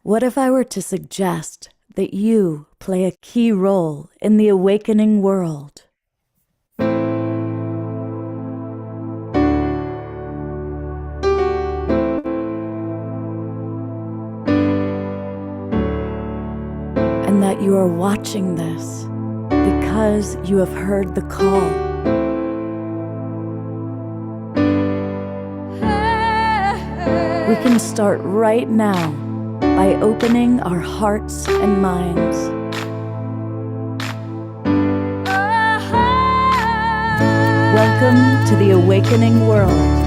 What if I were to suggest that you play a key role in the awakening world? And that you are watching this because you have heard the call. We can start right now by opening our hearts and minds. Welcome to the awakening world.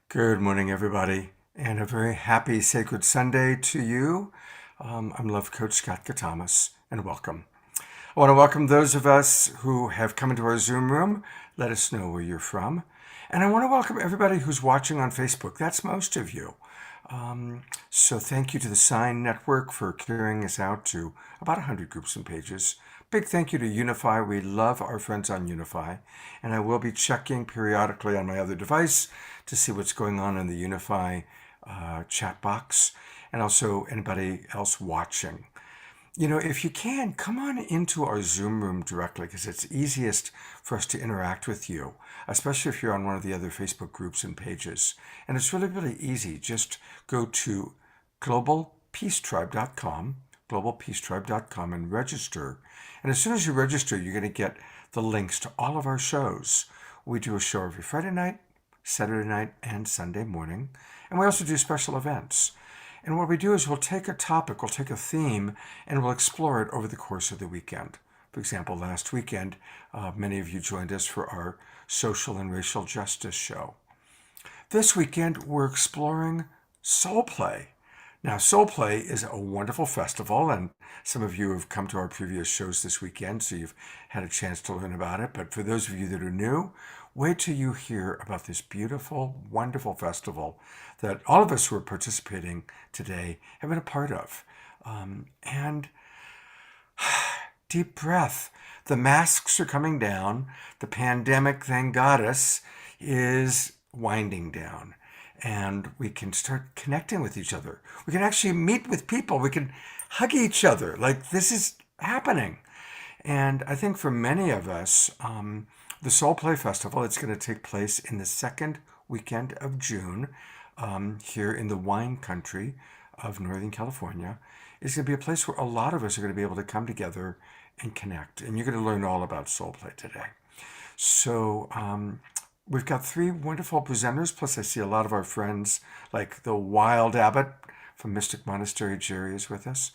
Good morning, everybody, and a very happy Sacred Sunday to you. I'm Love Coach Scott Katamas, and welcome. I want to welcome those of us who have come into our Zoom room. Let us know where you're from. And I want to welcome everybody who's watching on Facebook. That's most of you. So thank you to the Sign Network for carrying us out to about 100 groups and pages. Big thank you to Unify. We love our friends on Unify. And I will be checking periodically on my other device to see what's going on in the Unify chat box, and also anybody else watching. You know, if you can, come on into our Zoom room directly, because it's easiest for us to interact with you, especially if you're on one of the other Facebook groups and pages. And it's really, really easy. Just go to globalpeacetribe.com, and register. And as soon as you register, you're going to get the links to all of our shows. We do a show every Friday night, Saturday night, and Sunday morning. And we also do special events. And what we do is we'll take a topic, we'll take a theme, and we'll explore it over the course of the weekend. For example, last weekend, many of you joined us for our social and racial justice show. This weekend, we're exploring soul play. Now, Soul Play is a wonderful festival, and some of you have come to our previous shows this weekend, so you've had a chance to learn about it. But for those of you that are new, wait till you hear about this beautiful, wonderful festival that all of us who are participating today have been a part of. And deep breath. The masks are coming down. The pandemic, thank goddess, is winding down. And we can start connecting with each other. We can actually meet with people. We can hug each other. Like, this is happening. And I think for many of us, the Soul Play Festival, it's going to take place in the second weekend of June here in the wine country of Northern California. It's going to be a place where a lot of us are going to be able to come together and connect. And you're going to learn all about Soul Play today. So we've got three wonderful presenters, plus I see a lot of our friends like the Wild Abbot from Mystic Monastery. Jerry is with us.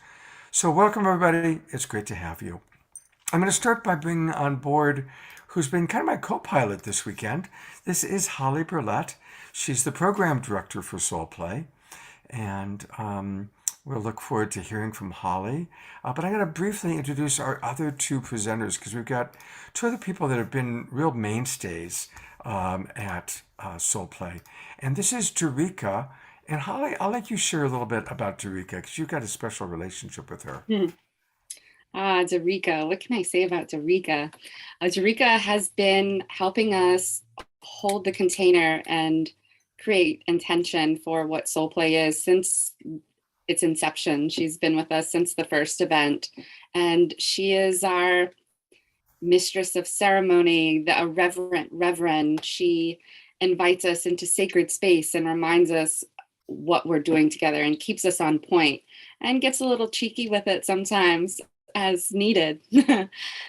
So welcome, everybody. It's great to have you. I'm going to start by bringing on board who's been kind of my co-pilot this weekend. This is Holly Burlett. She's the program director for Soul Play, and we'll look forward to hearing from Holly. But I'm going to briefly introduce our other two presenters, because we've got two other people that have been real mainstays at Soul Play. And this is Derica. And Holly, I'll let you share a little bit about Derica, because you've got a special relationship with her. Darika, what can I say about Darika? Darika has been helping us hold the container and create intention for what soul play is since its inception. She's been with us since the first event, and she is our mistress of ceremony, a reverend. She invites us into sacred space and reminds us what we're doing together and keeps us on point and gets a little cheeky with it sometimes as needed.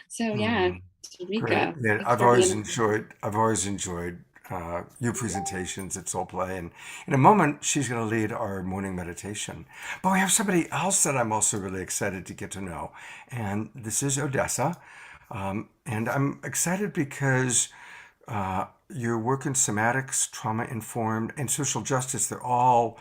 So yeah, Great. Rika, Yeah, thanks for being. I've always enjoyed your presentations at Soul Play, and in a moment she's going to lead our morning meditation. But we have somebody else that I'm also really excited to get to know, and this is Odessa. And I'm excited because your work in somatics, trauma informed, and social justice, they're all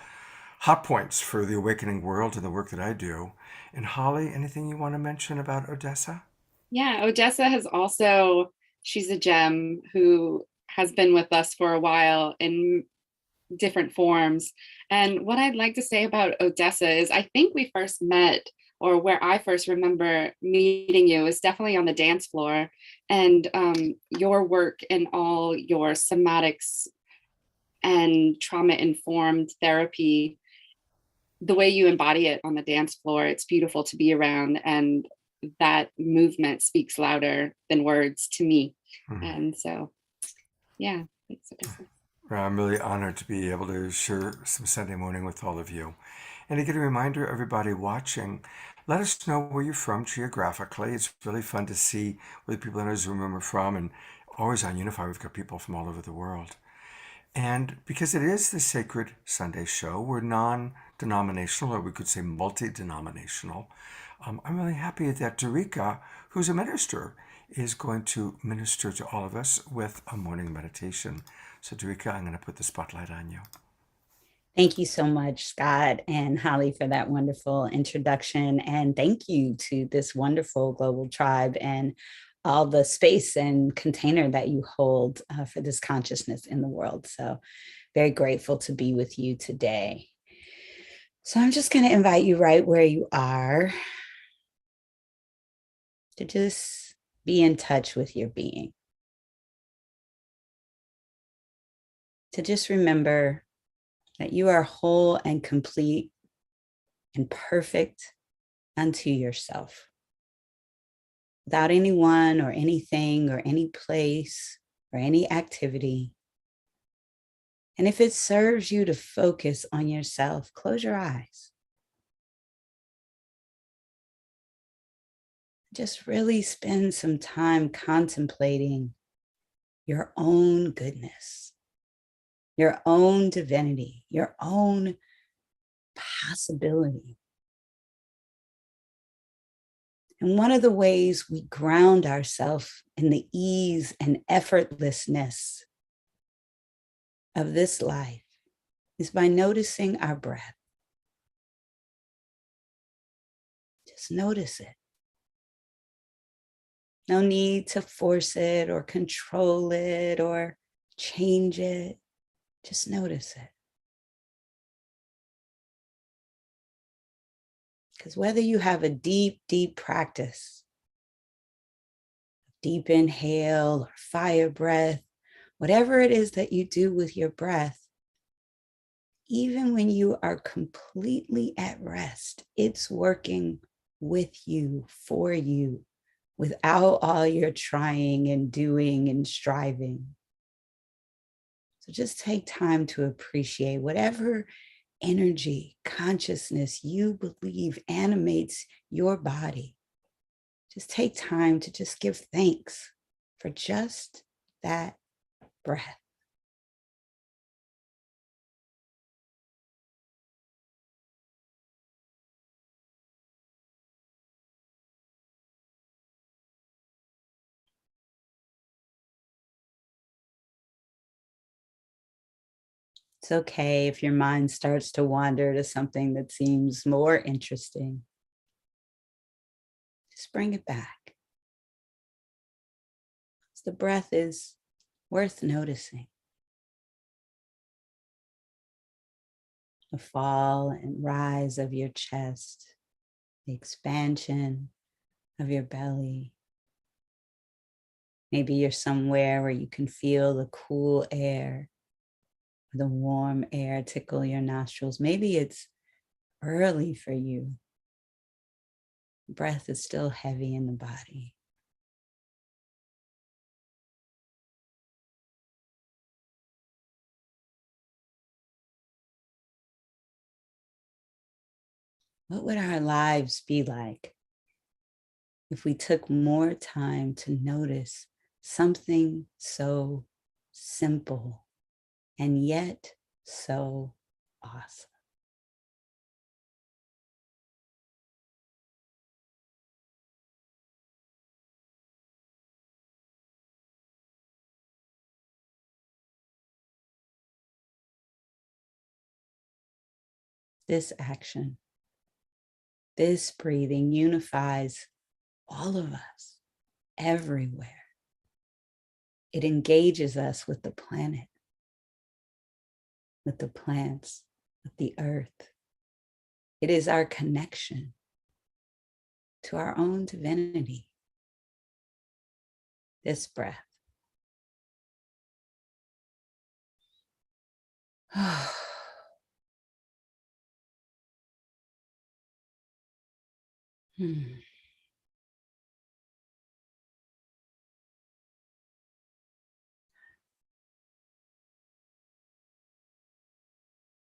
hot points for the awakening world and the work that I do. And Holly, anything you want to mention about Odessa? Yeah, Odessa has also, she's a gem who has been with us for a while in different forms. And what I'd like to say about Odessa is I think we first met, or where I first remember meeting you, is definitely on the dance floor. And your work in all your somatics and trauma informed therapy, the way you embody it on the dance floor, it's beautiful to be around. And that movement speaks louder than words to me. Hmm. And so, yeah, thanks, Odessa. I'm really honored to be able to share some Sunday morning with all of you. And again, a reminder, everybody watching, let us know where you're from geographically. It's really fun to see where the people in our Zoom room are from. And always on Unify, we've got people from all over the world. And because it is the Sacred Sunday Show, we're non denominational, or we could say multi denominational. I'm really happy that Darika, who's a minister, is going to minister to all of us with a morning meditation. So, Darika, I'm going to put the spotlight on you. Thank you so much, Scott and Holly, for that wonderful introduction. And thank you to this wonderful global tribe and all the space and container that you hold for this consciousness in the world. So very grateful to be with you today. So I'm just going to invite you right where you are to just be in touch with your being. To just remember that you are whole and complete and perfect unto yourself, without anyone or anything or any place or any activity. And if it serves you to focus on yourself, close your eyes. Just really spend some time contemplating your own goodness, your own divinity, your own possibility. And one of the ways we ground ourselves in the ease and effortlessness of this life is by noticing our breath. Just notice it. No need to force it or control it or change it. Just notice it. Because whether you have a deep, deep practice, deep inhale or fire breath, whatever it is that you do with your breath, even when you are completely at rest, it's working with you, for you, without all your trying and doing and striving. So just take time to appreciate whatever energy, consciousness you believe animates your body. Just take time to just give thanks for just that breath. It's okay if your mind starts to wander to something that seems more interesting. Just bring it back. The breath is worth noticing. The fall and rise of your chest, the expansion of your belly. Maybe you're somewhere where you can feel the cool air, the warm air tickle your nostrils. Maybe it's early for you. Breath is still heavy in the body. What would our lives be like if we took more time to notice something so simple and yet so awesome? This action, this breathing unifies all of us everywhere. It engages us with the planet, with the plants, with the earth. It is our connection to our own divinity. This breath.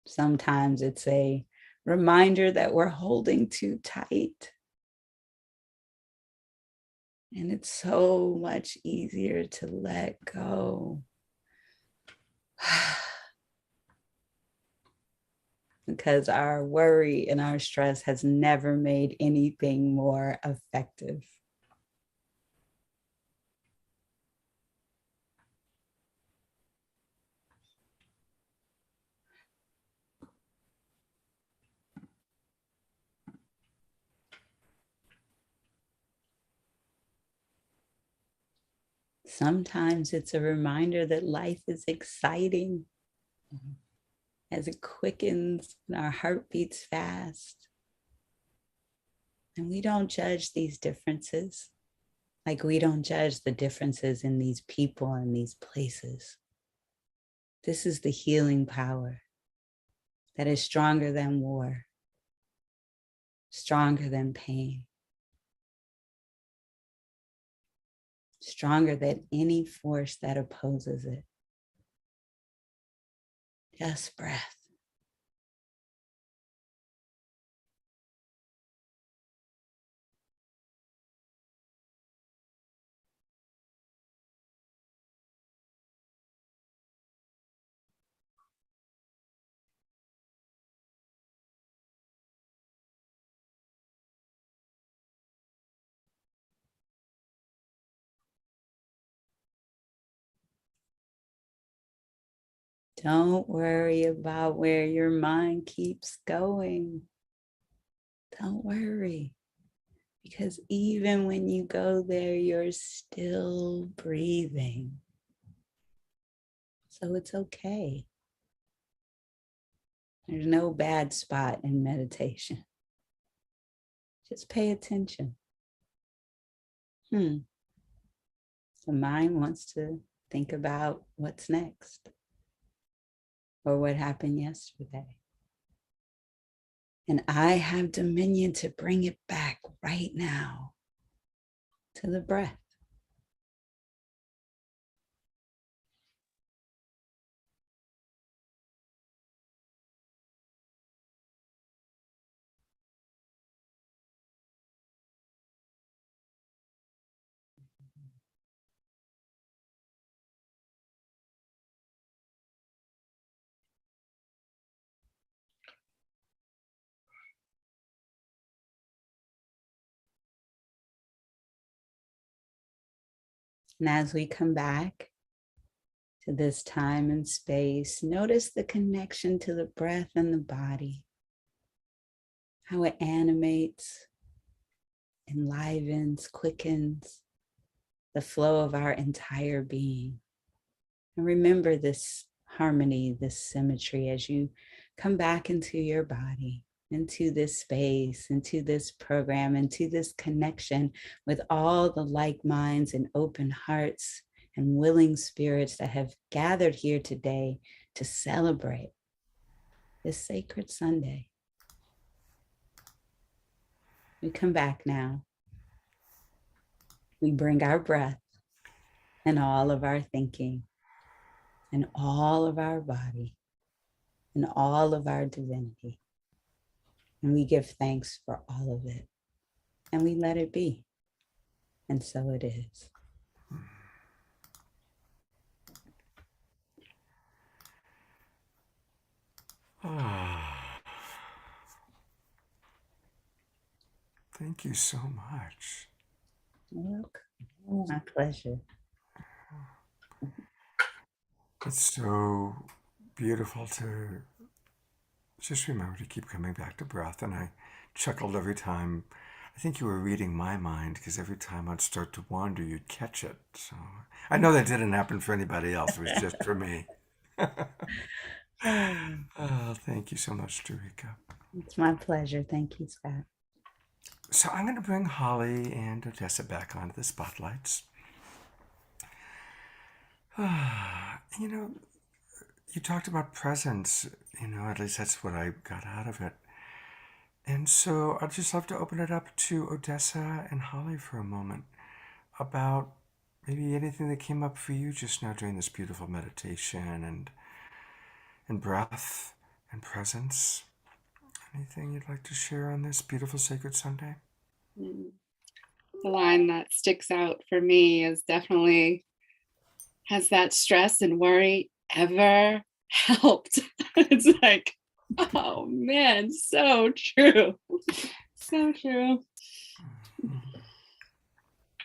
Sometimes it's a reminder that we're holding too tight. And it's so much easier to let go. Because our worry and our stress has never made anything more effective. Sometimes it's a reminder that life is exciting as it quickens and our heart beats fast. And we don't judge these differences, like we don't judge the differences in these people and these places. This is the healing power that is stronger than war, stronger than pain, stronger than any force that opposes it. Just breath. Don't worry about where your mind keeps going. Don't worry, because even when you go there, you're still breathing. So it's okay. There's no bad spot in meditation. Just pay attention. The mind wants to think about what's next or what happened yesterday. And I have dominion to bring it back right now to the breath. And as we come back to this time and space, notice the connection to the breath and the body, how it animates, enlivens, quickens the flow of our entire being. And remember this harmony, this symmetry as you come back into your body, into this space, into this program, into this connection with all the like minds and open hearts and willing spirits that have gathered here today to celebrate this sacred Sunday. We come back now. We bring our breath and all of our thinking and all of our body and all of our divinity. And we give thanks for all of it. And we let it be. And so it is. Thank you so much. You're welcome. My pleasure. It's so beautiful to just remember to keep coming back to breath. And I chuckled every time. I think you were reading my mind, because every time I'd start to wander, you'd catch it. So I know that didn't happen for anybody else. It was just for me. Oh, thank you so much, Dorica. It's my pleasure. Thank you, Scott. So I'm going to bring Holly and Odessa back onto the spotlights. You know, you talked about presence, at least that's what I got out of it. And so I'd just love to open it up to Odessa and Holly for a moment about maybe anything that came up for you just now during this beautiful meditation and breath and presence. Anything you'd like to share on this beautiful sacred Sunday? The line that sticks out for me is definitely, has that stress and worry ever helped? It's like, oh man, so true. So true.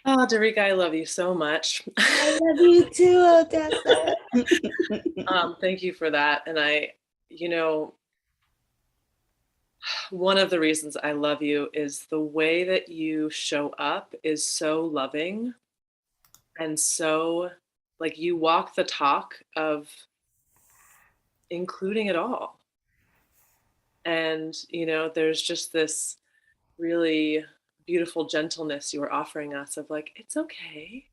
Oh, Dorica, I love you so much. I love you too, Odessa. Thank you for that. And one of the reasons I love you is the way that you show up is so loving and so like you walk the talk of including it all. And, there's just this really beautiful gentleness you were offering us of like, it's okay.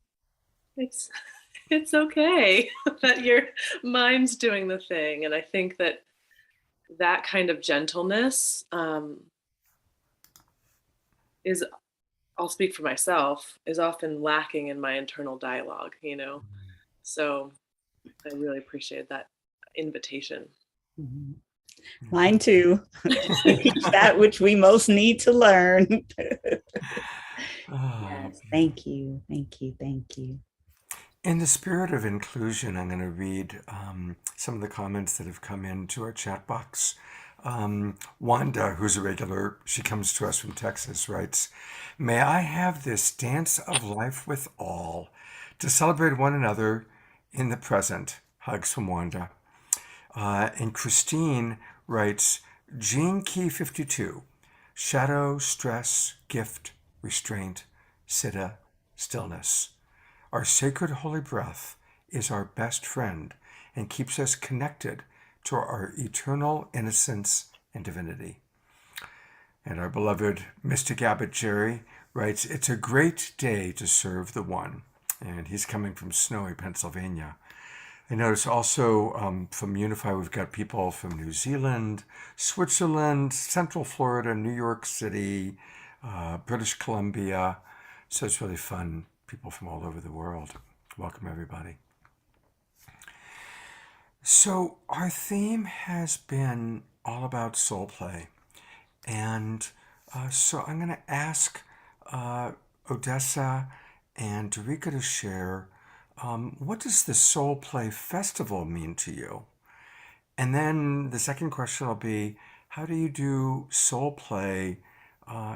It's okay that your mind's doing the thing. And I think that kind of gentleness is, I'll speak for myself, is often lacking in my internal dialogue, So I really appreciate that invitation. Mm-hmm. Mine too. That which we most need to learn. Yes, thank you. Thank you. Thank you. In the spirit of inclusion, I'm going to read some of the comments that have come into our chat box. Wanda, who's a regular, she comes to us from Texas, writes, "May I have this dance of life with all to celebrate one another in the present." Hugs from Wanda. And Christine writes, "Gene Key 52, shadow, stress, gift, restraint, siddha, stillness. Our sacred holy breath is our best friend and keeps us connected to our eternal innocence and divinity." And our beloved Mystic Abbot Jerry writes, "It's a great day to serve the one." And he's coming from snowy Pennsylvania. I notice also from Unify, we've got people from New Zealand, Switzerland, Central Florida, New York City, British Columbia. So it's really fun. People from all over the world. Welcome, everybody. So our theme has been all about soul play. And so I'm going to ask Odessa and Dorica to share, what does the Soul Play Festival mean to you? And then the second question will be, how do you do soul play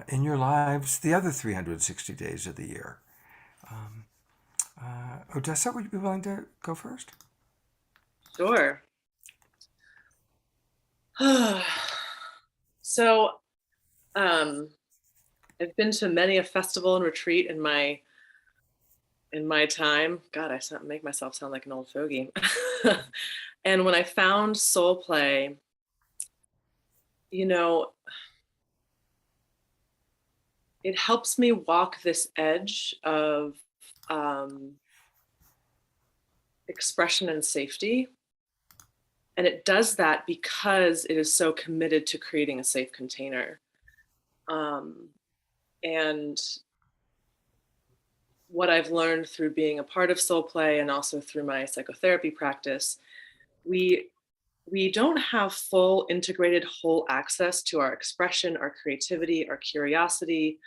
in your lives the other 360 days of the year? Odessa, would you be willing to go first? Sure. So, I've been to many a festival and retreat in my time. God, I make myself sound like an old fogey. And when I found soul play, it helps me walk this edge of expression and safety. And it does that because it is so committed to creating a safe container. And what I've learned through being a part of Soul Play and also through my psychotherapy practice, we don't have full integrated whole access to our expression, our creativity, our curiosity,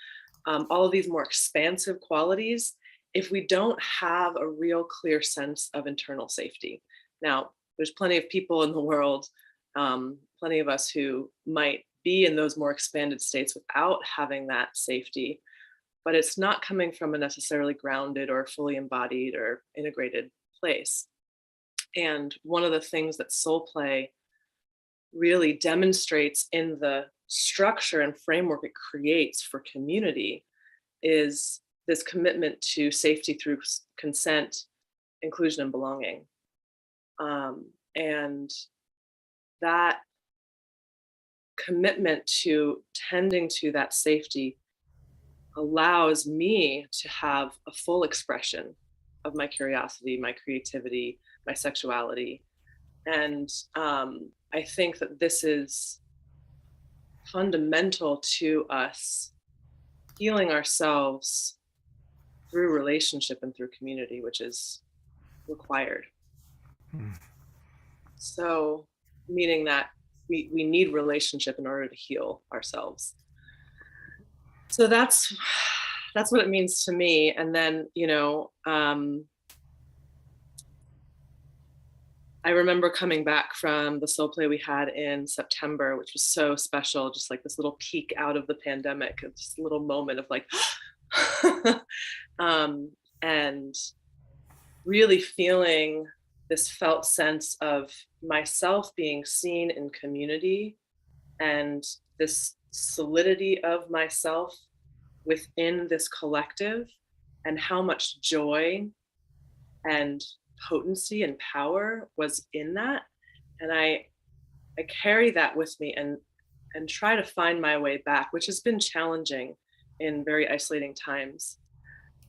all of these more expansive qualities if we don't have a real clear sense of internal safety. Now, there's plenty of people in the world, plenty of us who might be in those more expanded states without having that safety, but it's not coming from a necessarily grounded or fully embodied or integrated place. And one of the things that Soul Play really demonstrates in the structure and framework it creates for community is this commitment to safety through consent, inclusion, and belonging. And that commitment to tending to that safety allows me to have a full expression of my curiosity, my creativity, my sexuality. And I think that this is fundamental to us healing ourselves through relationship and through community, which is required. So, meaning that we need relationship in order to heal ourselves. So that's what it means to me. And then, I remember coming back from the Soul Play we had in September, which was so special, just like this little peek out of the pandemic, just a little moment of like, and really feeling this felt sense of myself being seen in community and this solidity of myself within this collective, and how much joy and potency and power was in that. And I carry that with me and try to find my way back, which has been challenging in very isolating times.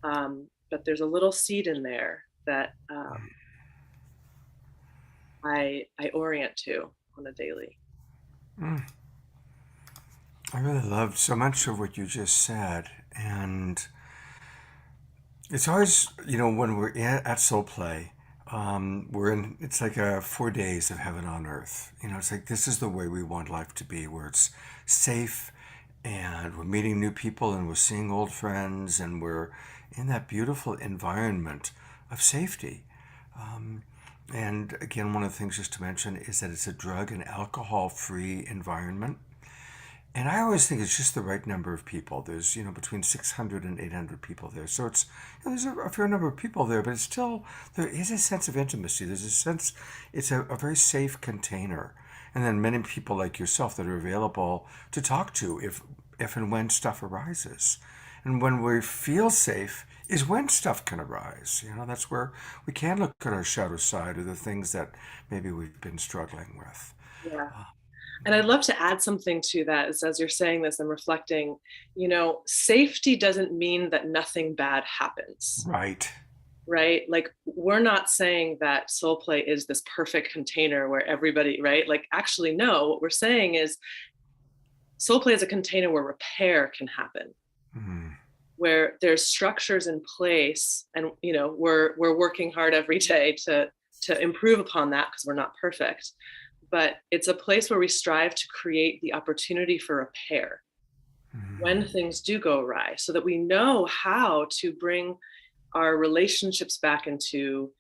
But there's a little seed in there that I orient to on a daily. I really loved so much of what you just said. And it's always, when we're at Soul Play, it's like 4 days of heaven on earth. It's like, this is the way we want life to be, where it's safe and we're meeting new people and we're seeing old friends and we're in that beautiful environment of safety. And again, one of the things just to mention is that it's a drug and alcohol-free environment. And I always think it's just the right number of people. There's, between 600 and 800 people there. So it's, there's a fair number of people there, but it's still, there is a sense of intimacy. There's a sense, it's a very safe container. And then many people like yourself that are available to talk to if and when stuff arises. And when we feel safe is when stuff can arise. That's where we can look at our shadow side or the things that maybe we've been struggling with. Yeah. And I'd love to add something to that. As you're saying this, I'm reflecting, safety doesn't mean that nothing bad happens. Right. Right? Like, we're not saying that Soul Play is this perfect container where everybody, right? Like, actually, no, what we're saying is Soul Play is a container where repair can happen, where there's structures in place. And, we're working hard every day to improve upon that because we're not perfect. But it's a place where we strive to create the opportunity for repair when things do go awry, so that we know how to bring our relationships back into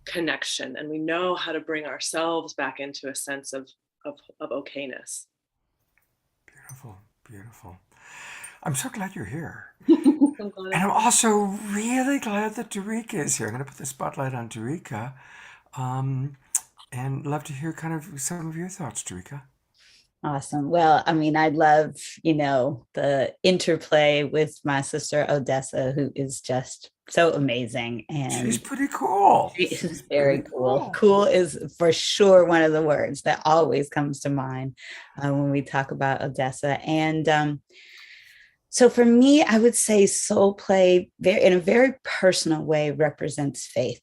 connection, and we know how to bring ourselves back into a sense of okayness. Beautiful, beautiful. I'm so glad you're here. I'm glad. And I'm also really glad that Darika is here. I'm going to put the spotlight on Darika. And love to hear kind of some of your thoughts, Darika. Awesome. Well, I love, the interplay with my sister Odessa, who is just so amazing. And she's pretty cool. She is very cool. Cool is for sure one of the words that always comes to mind when we talk about Odessa. And So for me, I would say soul play in a very personal way represents faith.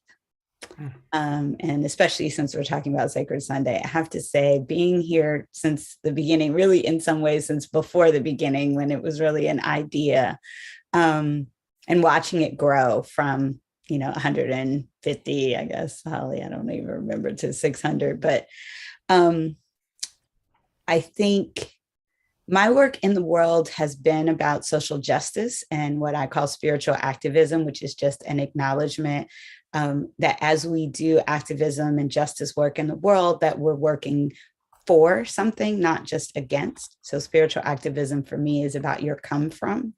And especially since we're talking about Sacred Sunday, I have to say, being here since the beginning, really in some ways since before the beginning, when it was really an idea, and watching it grow from, 150, I guess, Holly, I don't even remember, to 600. But I think my work in the world has been about social justice and what I call spiritual activism, which is just an acknowledgement that as we do activism and justice work in the world, that we're working for something, not just against. So spiritual activism for me is about your come from.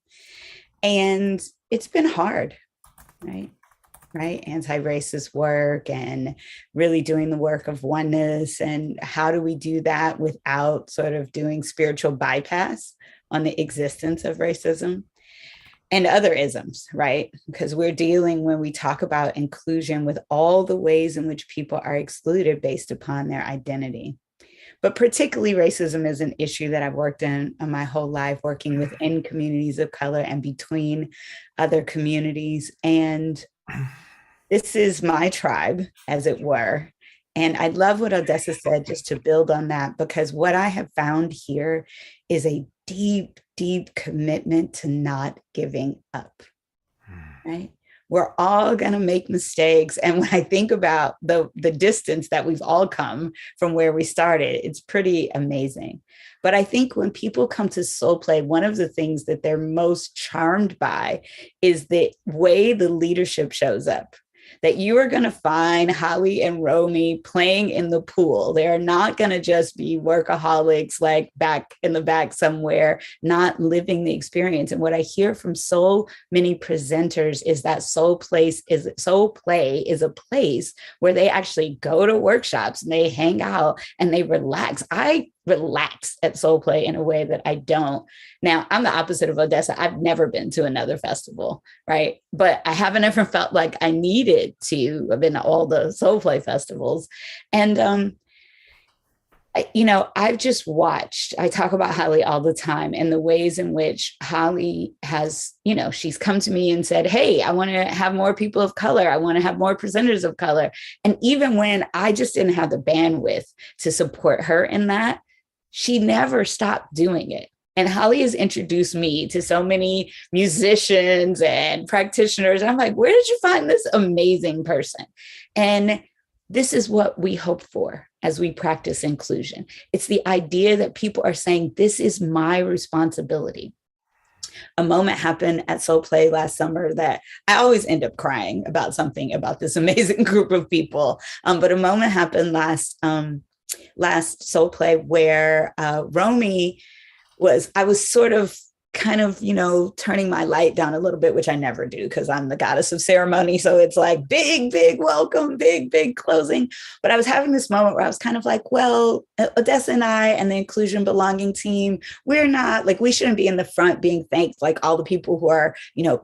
And it's been hard, right? Anti-racist work and really doing the work of oneness. And how do we do that without sort of doing spiritual bypass on the existence of racism and other isms, right? Because we're dealing, when we talk about inclusion, with all the ways in which people are excluded based upon their identity. But particularly racism is an issue that I've worked in my whole life, working within communities of color and between other communities. And this is my tribe, as it were. And I love what Odessa said, just to build on that, because what I have found here is a deep, deep commitment to not giving up, right? We're all going to make mistakes. And when I think about the distance that we've all come from where we started, it's pretty amazing. But I think when people come to soul play, one of the things that they're most charmed by is the way the leadership shows up. That you are going to find Holly and Romy playing in the pool. They are not going to just be workaholics, like back in the back somewhere, not living the experience. And what I hear from so many presenters is that soul play is a place where they actually go to workshops and they hang out and they relax. I relax at soul play in a way that I don't. Now, I'm the opposite of Odessa. I've never been to another festival, right? But I haven't ever felt like I needed to. I've been to all the soul play festivals. And, I've just watched, I talk about Holly all the time and the ways in which Holly has, she's come to me and said, hey, I want to have more people of color. I want to have more presenters of color. And even when I just didn't have the bandwidth to support her in that, she never stopped doing it. And Holly has introduced me to so many musicians and practitioners. I'm like, where did you find this amazing person? And this is what we hope for as we practice inclusion. It's the idea that people are saying, this is my responsibility. A moment happened at Soul Play last summer that I always end up crying about something about this amazing group of people. But a moment happened last Soul Play where Romy I was sort of kind of, turning my light down a little bit, which I never do because I'm the goddess of ceremony. So it's like big, big welcome, big, big closing. But I was having this moment where I was kind of like, well, Odessa and I and the inclusion belonging team, we're not like, we shouldn't be in the front being thanked like all the people who are,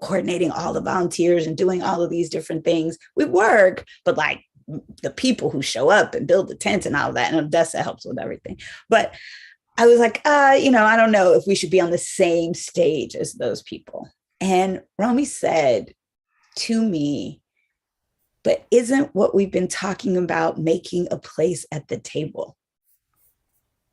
coordinating all the volunteers and doing all of these different things. We work, but like the people who show up and build the tent and all of that. And Odessa helps with everything. But I was like, I don't know if we should be on the same stage as those people. And Romy said to me, but isn't what we've been talking about making a place at the table,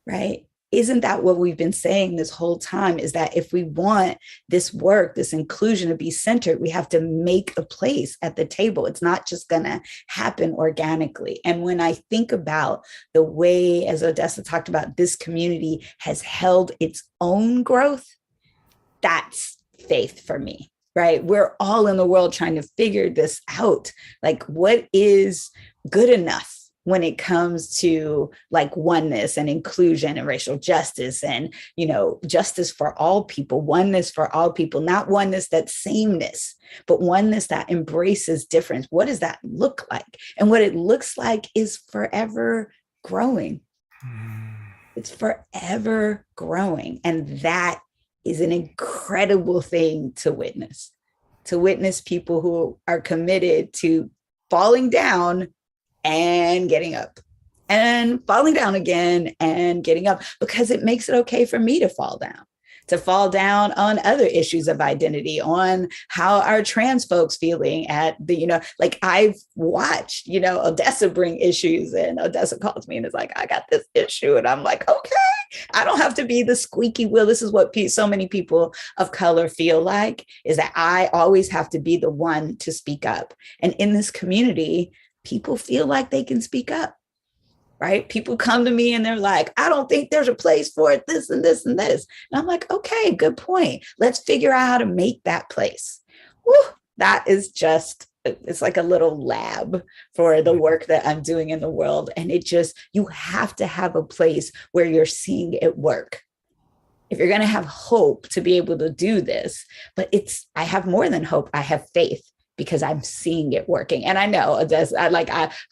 right? Isn't that what we've been saying this whole time, is that if we want this work, this inclusion to be centered, we have to make a place at the table. It's not just going to happen organically. And when I think about the way, as Odessa talked about, this community has held its own growth, that's faith for me, right? We're all in the world trying to figure this out. Like, what is good enough when it comes to like oneness and inclusion and racial justice and, justice for all people, oneness for all people, not oneness that's sameness, but oneness that embraces difference. What does that look like? And what it looks like is forever growing. It's forever growing. And that is an incredible thing to witness people who are committed to falling down and getting up and falling down again and getting up, because it makes it okay for me to fall down, to fall down on other issues of identity, on how are trans folks feeling at the, like I've watched, Odessa bring issues, and Odessa calls me and is like, I got this issue. And I'm like, okay, I don't have to be the squeaky wheel. This is what so many people of color feel like, is that I always have to be the one to speak up. And in this community, people feel like they can speak up, right? People come to me and they're like, I don't think there's a place for it, this and this and this. And I'm like, okay, good point. Let's figure out how to make that place. Woo, that is just, it's like a little lab for the work that I'm doing in the world. And you have to have a place where you're seeing it work. If you're going to have hope to be able to do this, but I have more than hope. I have faith, because I'm seeing it working. And I know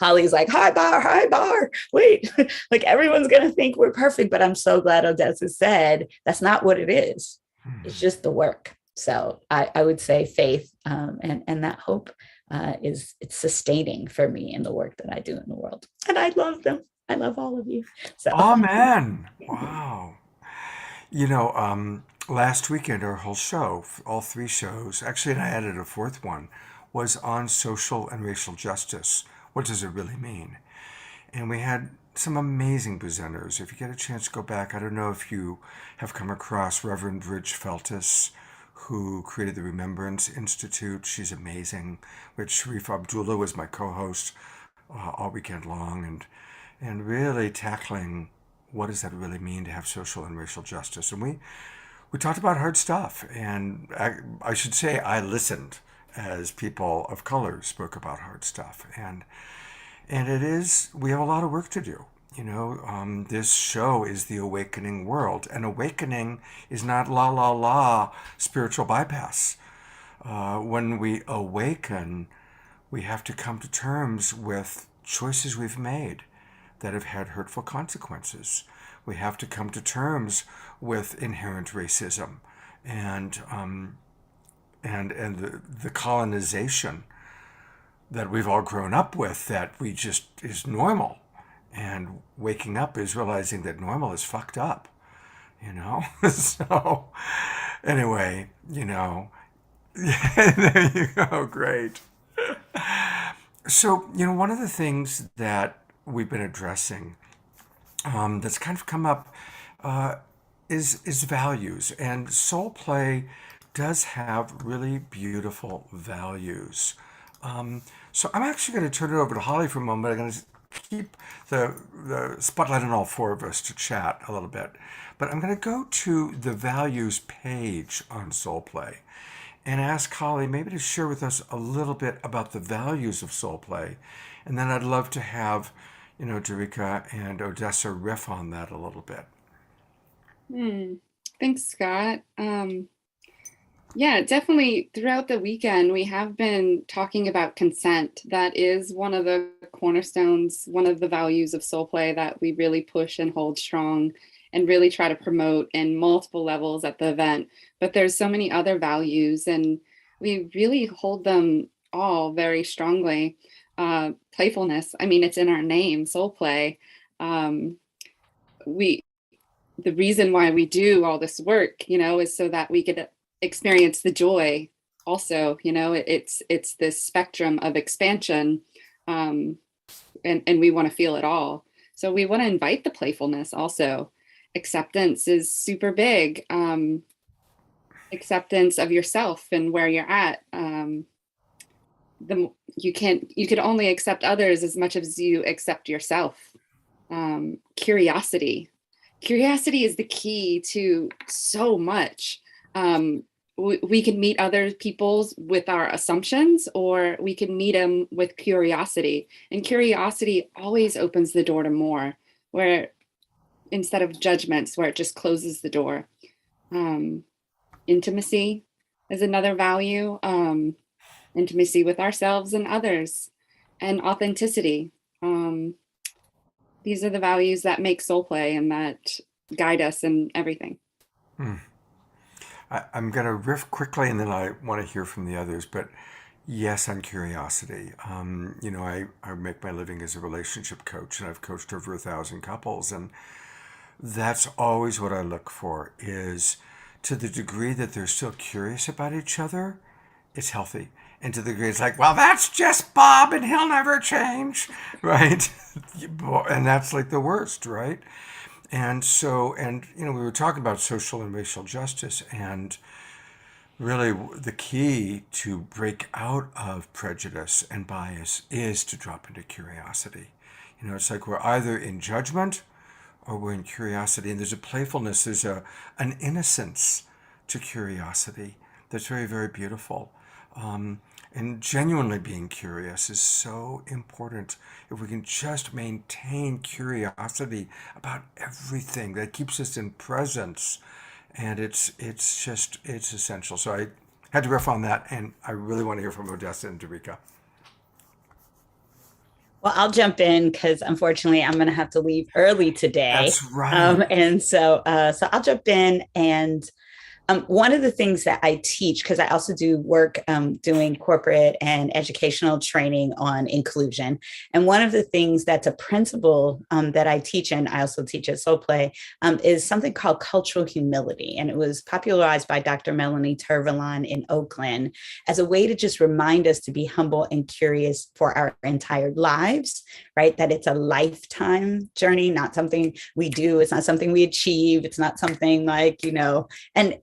Holly's like, high bar, wait, like everyone's going to think we're perfect, but I'm so glad Odessa said that's not what it is. It's just the work. So I would say faith and that hope it's sustaining for me in the work that I do in the world. And I love them. I love all of you. So. Amen. Wow. Last weekend, our whole show, all 3 shows, actually, and I added a 4th one, was on social and racial justice. What does it really mean? And we had some amazing presenters. If you get a chance to go back, I don't know if you have come across Reverend Ridge Feltus, who created the Remembrance Institute. She's amazing. Which Sharif Abdullah was my co-host all weekend long, and really tackling what does that really mean to have social and racial justice. And we talked about hard stuff, and I should say I listened as people of color spoke about hard stuff, and we have a lot of work to do. This show is the awakening world, and awakening is not la la la spiritual bypass. When we awaken, we have to come to terms with choices we've made that have had hurtful consequences. We have to come to terms with inherent racism and the colonization that we've all grown up with, that we just is normal. And waking up is realizing that normal is fucked up, So anyway, there you go, great. So, one of the things that we've been addressing that's kind of come up is values. And soul play does have really beautiful values. So I'm actually going to turn it over to Holly for a moment. I'm going to keep the spotlight on all 4 of us to chat a little bit. But I'm going to go to the values page on Soul Play and ask Holly maybe to share with us a little bit about the values of Soul Play. And then I'd love to have, Derica and Odessa riff on that a little bit. Thanks, Scott. Yeah, definitely throughout the weekend, we have been talking about consent. That is one of the cornerstones, one of the values of Soul Play that we really push and hold strong and really try to promote in multiple levels at the event. But there's so many other values, and we really hold them all very strongly. Playfulness, it's in our name, Soul Play. The reason why we do all this work, is so that we could experience the joy also. It's this spectrum of expansion, and we want to feel it all. So we want to invite the playfulness also. Acceptance is super big. Acceptance of yourself and where you're at. You could only accept others as much as you accept yourself. Curiosity is the key to so much. We can meet other people with our assumptions, or we can meet them with curiosity. And curiosity always opens the door to more, where instead of judgments, where it just closes the door. Intimacy is another value. Intimacy with ourselves and others, and authenticity. These are the values that make Soul Play and that guide us in everything. I'm going to riff quickly, and then I want to hear from the others. But yes, on curiosity. I make my living as a relationship coach, and I've coached over 1,000 couples. And that's always what I look for, is To the degree that they're still curious about each other, it's healthy. And to the degree it's like, well, that's just Bob and he'll never change, right? And that's like the worst, right? And so, and we were talking about social and racial justice, and really the key to break out of prejudice and bias is to drop into curiosity. It's like we're either in judgment or we're in curiosity, and there's a playfulness, there's an innocence to curiosity that's very, very beautiful. And genuinely being curious is so important. If we can just maintain curiosity about everything, that keeps us in presence, and it's essential. So I had to riff on that, and I really want to hear from Odessa and Darika. Well, I'll jump in because unfortunately I'm going to have to leave early today. That's right. And so I'll jump in. And one of the things that I teach, because I also do work doing corporate and educational training on inclusion. And one of the things that's a principle that I teach, and I also teach at Soul Play, is something called cultural humility. And it was popularized by Dr. Melanie Turvalon in Oakland as a way to just remind us to be humble and curious for our entire lives, right? That it's a lifetime journey, not something we do. It's not something we achieve. It's not something like,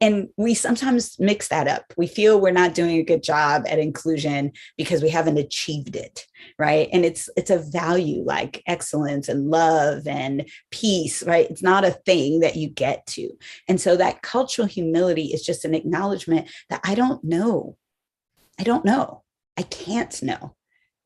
and we sometimes mix that up. We feel we're not doing a good job at inclusion because we haven't achieved it, right? And it's a value like excellence and love and peace, right? It's not a thing that you get to. And so that cultural humility is just an acknowledgement that I don't know. I can't know.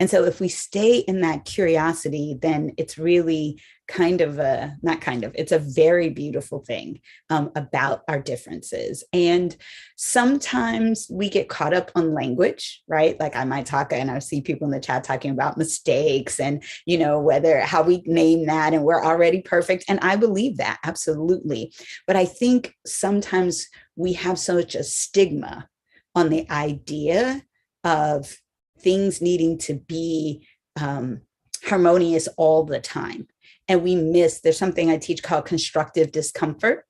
And so if we stay in that curiosity, then it's really it's a very beautiful thing about our differences. And sometimes we get caught up on language, right? Like I might talk, and I see people in the chat talking about mistakes and, how we name that, and we're already perfect. And I believe that, absolutely. But I think sometimes we have such a stigma on the idea of things needing to be harmonious all the time. And there's something I teach called constructive discomfort.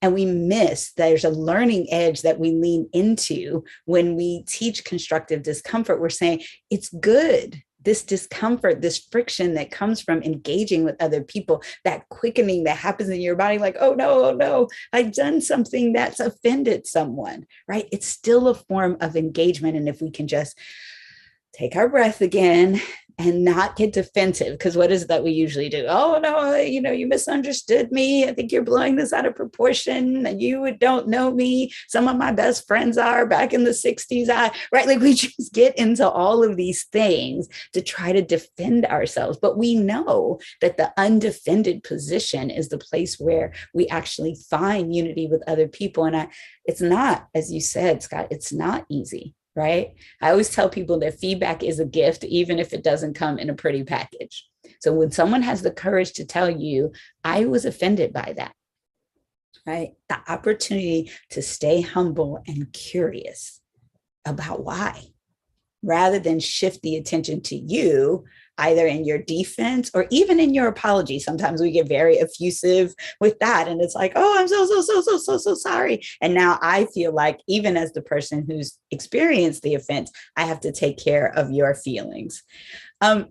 And there's a learning edge that we lean into when we teach constructive discomfort. We're saying it's good. This discomfort, this friction that comes from engaging with other people, that quickening that happens in your body, like, oh no, I've done something that's offended someone, right? It's still a form of engagement. And if we can just take our breath again and not get defensive, because what is it that we usually do? Oh no, you misunderstood me. I think you're blowing this out of proportion, and you don't know me. Some of my best friends are back in the 60s. Right? Like we just get into all of these things to try to defend ourselves. But we know that the undefended position is the place where we actually find unity with other people. And it's not, as you said, Scott, it's not easy. Right? I always tell people that feedback is a gift, even if it doesn't come in a pretty package. So when someone has the courage to tell you, I was offended by that, right? The opportunity to stay humble and curious about why, rather than shift the attention to you, either in your defense or even in your apology. Sometimes we get very effusive with that. And it's like, oh, I'm so sorry. And now I feel like even as the person who's experienced the offense, I have to take care of your feelings.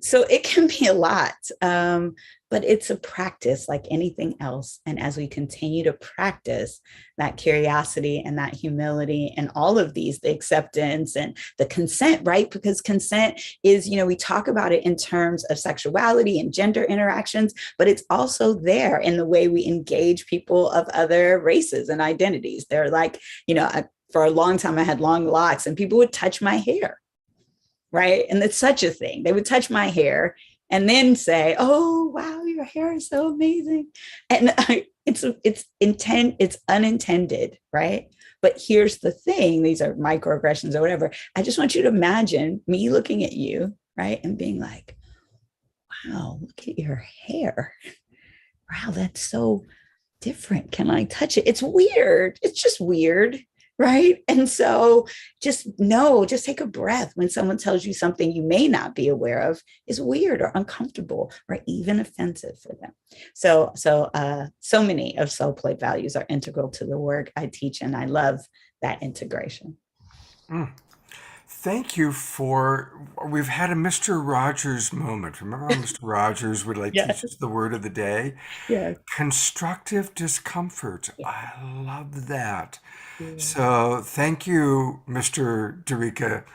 So it can be a lot, but it's a practice like anything else. And as we continue to practice that curiosity and that humility and all of these, the acceptance and the consent, right? Because consent is, we talk about it in terms of sexuality and gender interactions, but it's also there in the way we engage people of other races and identities. They're like, for a long time, I had long locks and people would touch my hair. Right. And it's such a thing. They would touch my hair and then say, oh, wow, your hair is so amazing. And it's unintended. Right. But here's the thing. These are microaggressions or whatever. I just want you to imagine me looking at you. Right. And being like, wow, look at your hair. Wow, that's so different. Can I touch it? It's weird. It's just weird. right? And so just take a breath when someone tells you something you may not be aware of is weird or uncomfortable or even offensive for them. So many of soul play values are integral to the work I teach, and I love that integration. Thank you we've had a Mr. Rogers moment. Remember how Mr. Rogers would like Yeah. teach us the word of the day? Yes. Constructive discomfort. Yeah. I love that. Yeah. So thank you, Mr. Derica,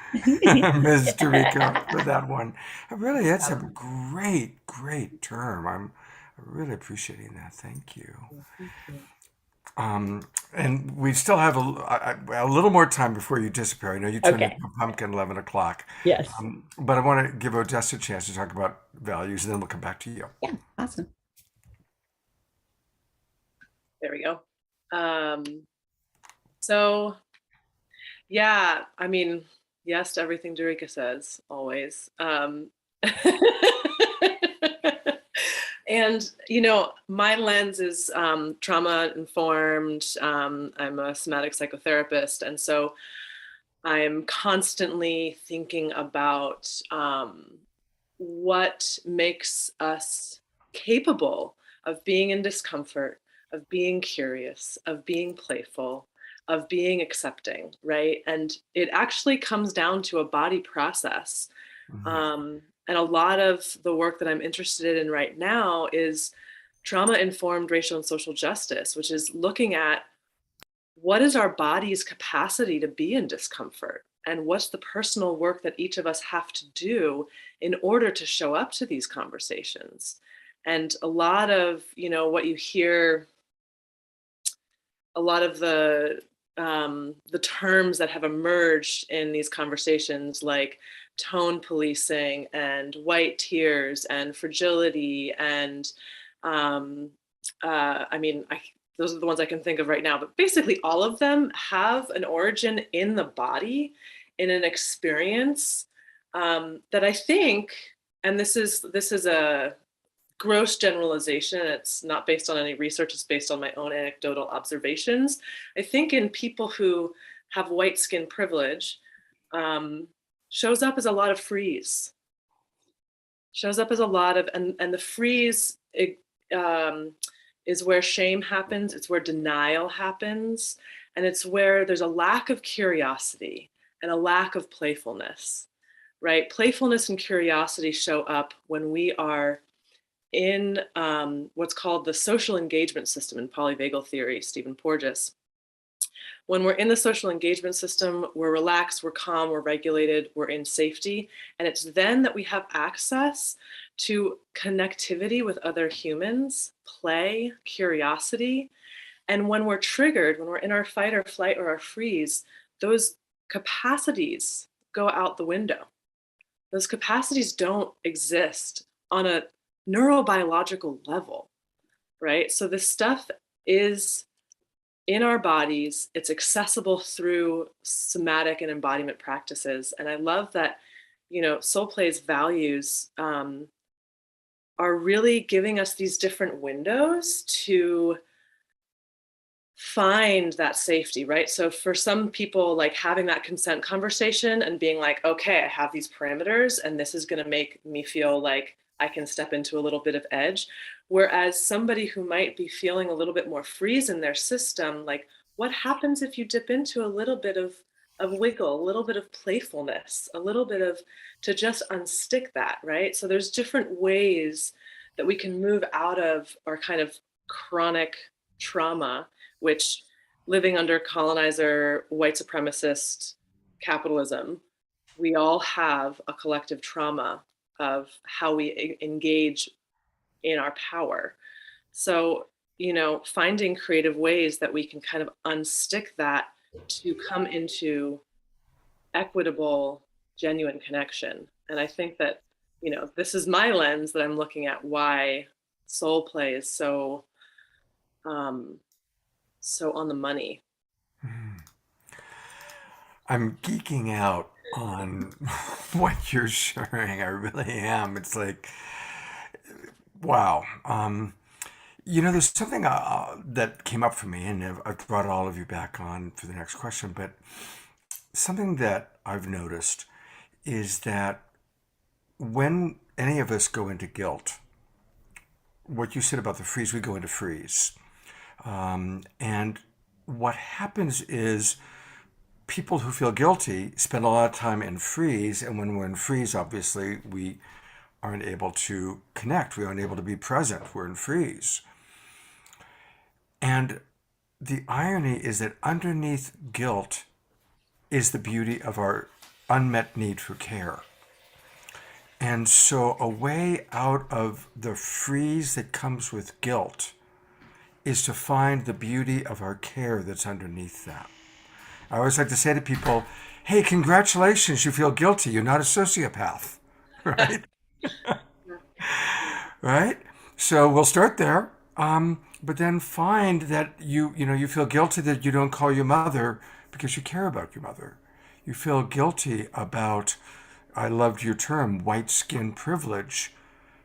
Ms. Derica, for that one. Really, it's a great term. I'm really appreciating that. Thank you. And we still have a little more time before you disappear. I know you turned into Okay. a pumpkin 11 o'clock. Yes. But I want to give Odessa a chance to talk about values, and then we'll come back to you. Yeah. Awesome. There we go. So yeah, I mean, yes to everything Derica says, always. And, my lens is trauma informed. I'm a somatic psychotherapist. And so I'm constantly thinking about what makes us capable of being in discomfort, of being curious, of being playful, of being accepting, right? And it actually comes down to a body process. And a lot of the work that I'm interested in right now is trauma-informed racial and social justice, which is looking at what is our body's capacity to be in discomfort, and what's the personal work that each of us have to do in order to show up to these conversations. And a lot of, what you hear, a lot of the terms that have emerged in these conversations, like tone policing and white tears and fragility, and those are the ones I can think of right now, but basically all of them have an origin in the body, in an experience that I think, and this is a gross generalization, it's not based on any research, it's based on my own anecdotal observations. I think in people who have white skin privilege, shows up as a lot of freeze. Shows up as a lot of, and the freeze is where shame happens, it's where denial happens, and it's where there's a lack of curiosity and a lack of playfulness, right? Playfulness and curiosity show up when we are in what's called the social engagement system in polyvagal theory, Stephen Porges. When we're in the social engagement system, we're relaxed, we're calm, we're regulated, we're in safety. And it's then that we have access to connectivity with other humans, play, curiosity. And when we're triggered, when we're in our fight or flight or our freeze, those capacities go out the window. Those capacities don't exist on a neurobiological level, right? So this stuff is in our bodies, it's accessible through somatic and embodiment practices. And I love that, Soul Play's values are really giving us these different windows to find that safety, right? So for some people, like having that consent conversation and being like, okay, I have these parameters and this is going to make me feel like I can step into a little bit of edge. Whereas somebody who might be feeling a little bit more freeze in their system, like what happens if you dip into a little bit of wiggle, a little bit of playfulness, a little bit of to just unstick that, right? So there's different ways that we can move out of our kind of chronic trauma, which living under colonizer, white supremacist capitalism, we all have a collective trauma of how we engage in our power. So, finding creative ways that we can kind of unstick that to come into equitable, genuine connection. And I think that, this is my lens that I'm looking at why soul play is so on the money. I'm geeking out on what you're sharing. I really am. It's like, wow. There's something that came up for me, and I've brought all of you back on for the next question, but something that I've noticed is that when any of us go into guilt, what you said about the freeze, we go into freeze. And what happens is people who feel guilty spend a lot of time in freeze. And when we're in freeze, obviously, we aren't able to connect. We aren't able to be present. We're in freeze. And the irony is that underneath guilt is the beauty of our unmet need for care. And so a way out of the freeze that comes with guilt is to find the beauty of our care that's underneath that. I always like to say to people, hey, congratulations, you feel guilty. You're not a sociopath, right? Right? So we'll start there. But then find that you feel guilty that you don't call your mother because you care about your mother. You feel guilty about, I loved your term, white skin privilege,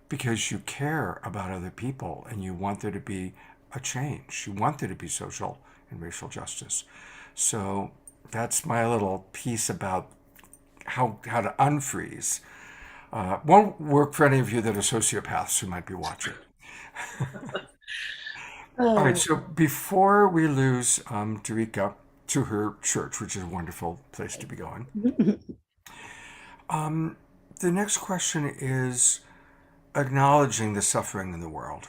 because you care about other people and you want there to be a change. You want there to be social and racial justice. So that's my little piece about how to unfreeze. Won't work for any of you that are sociopaths who might be watching. All right, so before we lose Tarika to her church, which is a wonderful place to be going, the next question is acknowledging the suffering in the world.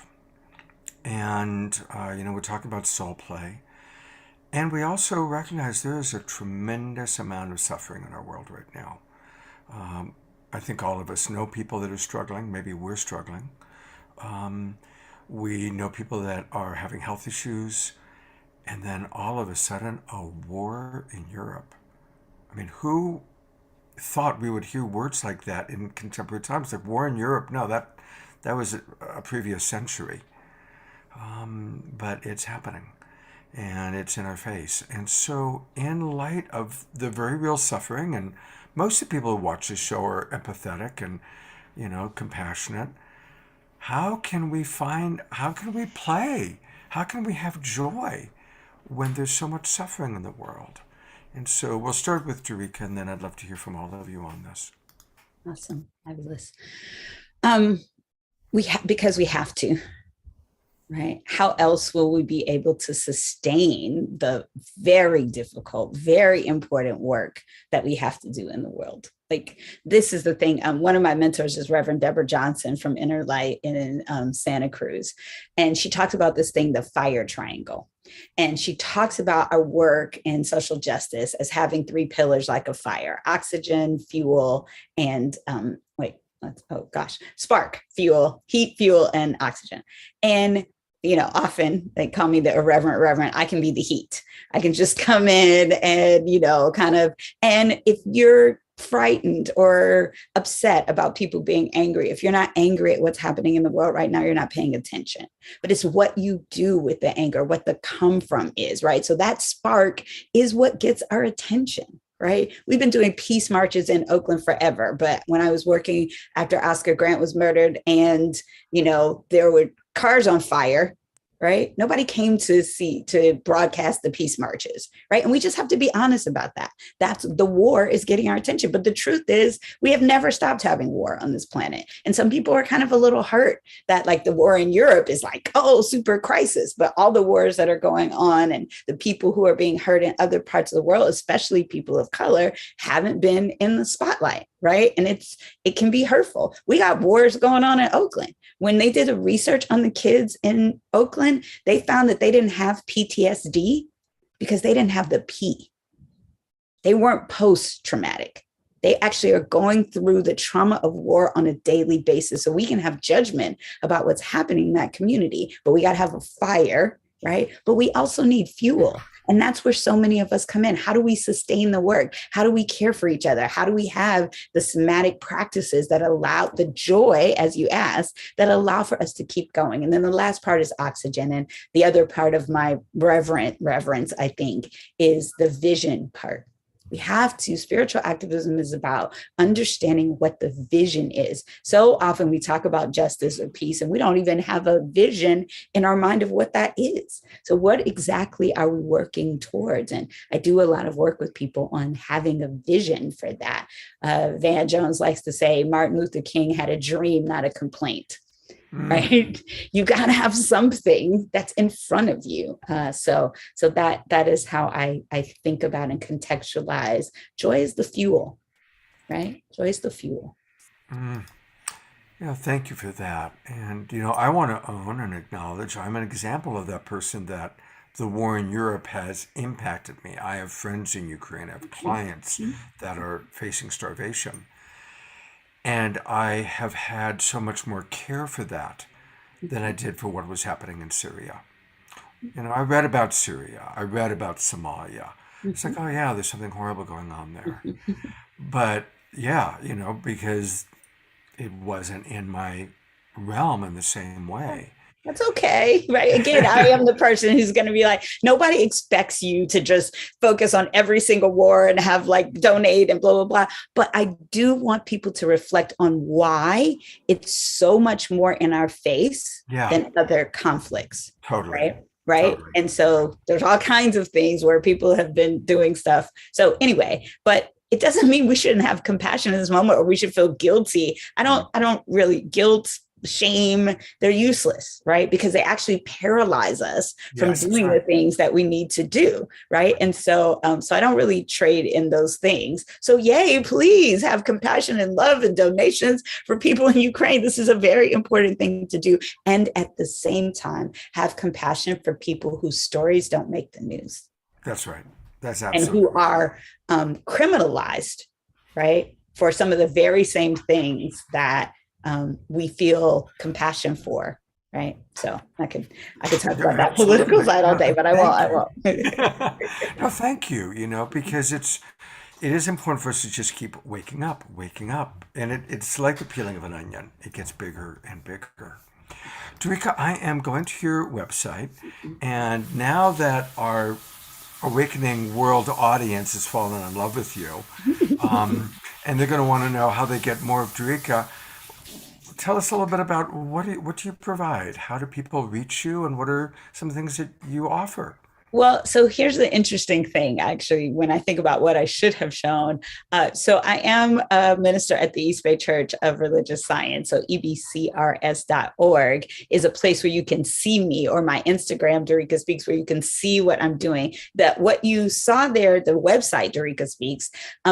And, we're talking about soul play. And we also recognize there is a tremendous amount of suffering in our world right now. I think all of us know people that are struggling. Maybe we're struggling. We know people that are having health issues. And then all of a sudden, a war in Europe. I mean, who thought we would hear words like that in contemporary times? Like war in Europe? No, that was a previous century. But it's happening. And it's in our face. And so in light of the very real suffering, and most of the people who watch this show are empathetic and, compassionate, how can we play? How can we have joy when there's so much suffering in the world? And so we'll start with Tarika, and then I'd love to hear from all of you on this. Awesome. Fabulous. Because we have to. Right? How else will we be able to sustain the very difficult, very important work that we have to do in the world? Like, this is the thing. One of my mentors is Reverend Deborah Johnson from Inner Light in Santa Cruz. And she talks about this thing, the fire triangle. And she talks about our work in social justice as having three pillars like a fire: oxygen, fuel, and spark, fuel, heat, fuel, and oxygen. And often they call me the irreverent reverend. I can be the heat. I can just come in and, and if you're frightened or upset about people being angry, if you're not angry at what's happening in the world right now, you're not paying attention. But it's what you do with the anger, what the come from is, right? So that spark is what gets our attention. Right? We've been doing peace marches in Oakland forever. But when I was working after Oscar Grant was murdered and, there were cars on fire, right? Nobody came to broadcast the peace marches, right? And we just have to be honest about that. That's the war is getting our attention. But the truth is we have never stopped having war on this planet. And some people are kind of a little hurt that like the war in Europe is like, super crisis. But all the wars that are going on and the people who are being hurt in other parts of the world, especially people of color, haven't been in the spotlight, right? And it can be hurtful. We got wars going on in Oakland. When they did a research on the kids in Oakland, they found that they didn't have PTSD because they didn't have the P. They weren't post-traumatic. They actually are going through the trauma of war on a daily basis. So we can have judgment about what's happening in that community, but we got to have a fire, right? But we also need fuel. And that's where so many of us come in. How do we sustain the work? How do we care for each other? How do we have the somatic practices that allow the joy, as you asked, that allow for us to keep going? And then the last part is oxygen. And the other part of my reverence, I think, is the vision part. We have to. Spiritual activism is about understanding what the vision is. So often we talk about justice or peace, and we don't even have a vision in our mind of what that is. So what exactly are we working towards? And I do a lot of work with people on having a vision for that. Van Jones likes to say Martin Luther King had a dream, not a complaint. Right, you got to have something that's in front of you. So that is how I think about and contextualize. Joy is the fuel, right? Joy is the fuel. Yeah, thank you for that. And, I want to own and acknowledge I'm an example of that person that the war in Europe has impacted me. I have friends in Ukraine, I have clients that are facing starvation. And I have had so much more care for that than I did for what was happening in Syria. I read about Syria, I read about Somalia. It's like, oh yeah, there's something horrible going on there. But yeah, because it wasn't in my realm in the same way. That's okay, right? Again, I am the person who's going to be like, nobody expects you to just focus on every single war and have like donate and blah, blah, blah. But I do want people to reflect on why it's so much more in our face than other conflicts. Totally. Right. Totally. And so there's all kinds of things where people have been doing stuff. So anyway, but it doesn't mean we shouldn't have compassion in this moment or we should feel guilty. I don't really guilt, shame, they're useless, right? Because they actually paralyze us from doing the things that we need to do, right? And so I don't really trade in those things. So yay, please have compassion and love and donations for people in Ukraine. This is a very important thing to do. And at the same time, have compassion for people whose stories don't make the news. That's right. That's absolutely and who are criminalized, right? For some of the very same things that we feel compassion for, right? So I could talk about that political side all day, but I won't. No, thank you. Because it is important for us to just keep waking up, and it's like the peeling of an onion. It gets bigger and bigger. Darika, I am going to your website, and now that our awakening world audience has fallen in love with you, and they're going to want to know how they get more of Darika. Tell us a little bit about what do you provide? How do people reach you, and what are some things that you offer? Well, so here's the interesting thing, actually, when I think about what I should have shown. So I am a minister at the East Bay Church of Religious Science. So ebcrs.org is a place where you can see me, or my Instagram, Darika Speaks, where you can see what I'm doing. That what you saw there, the website, Darika Speaks,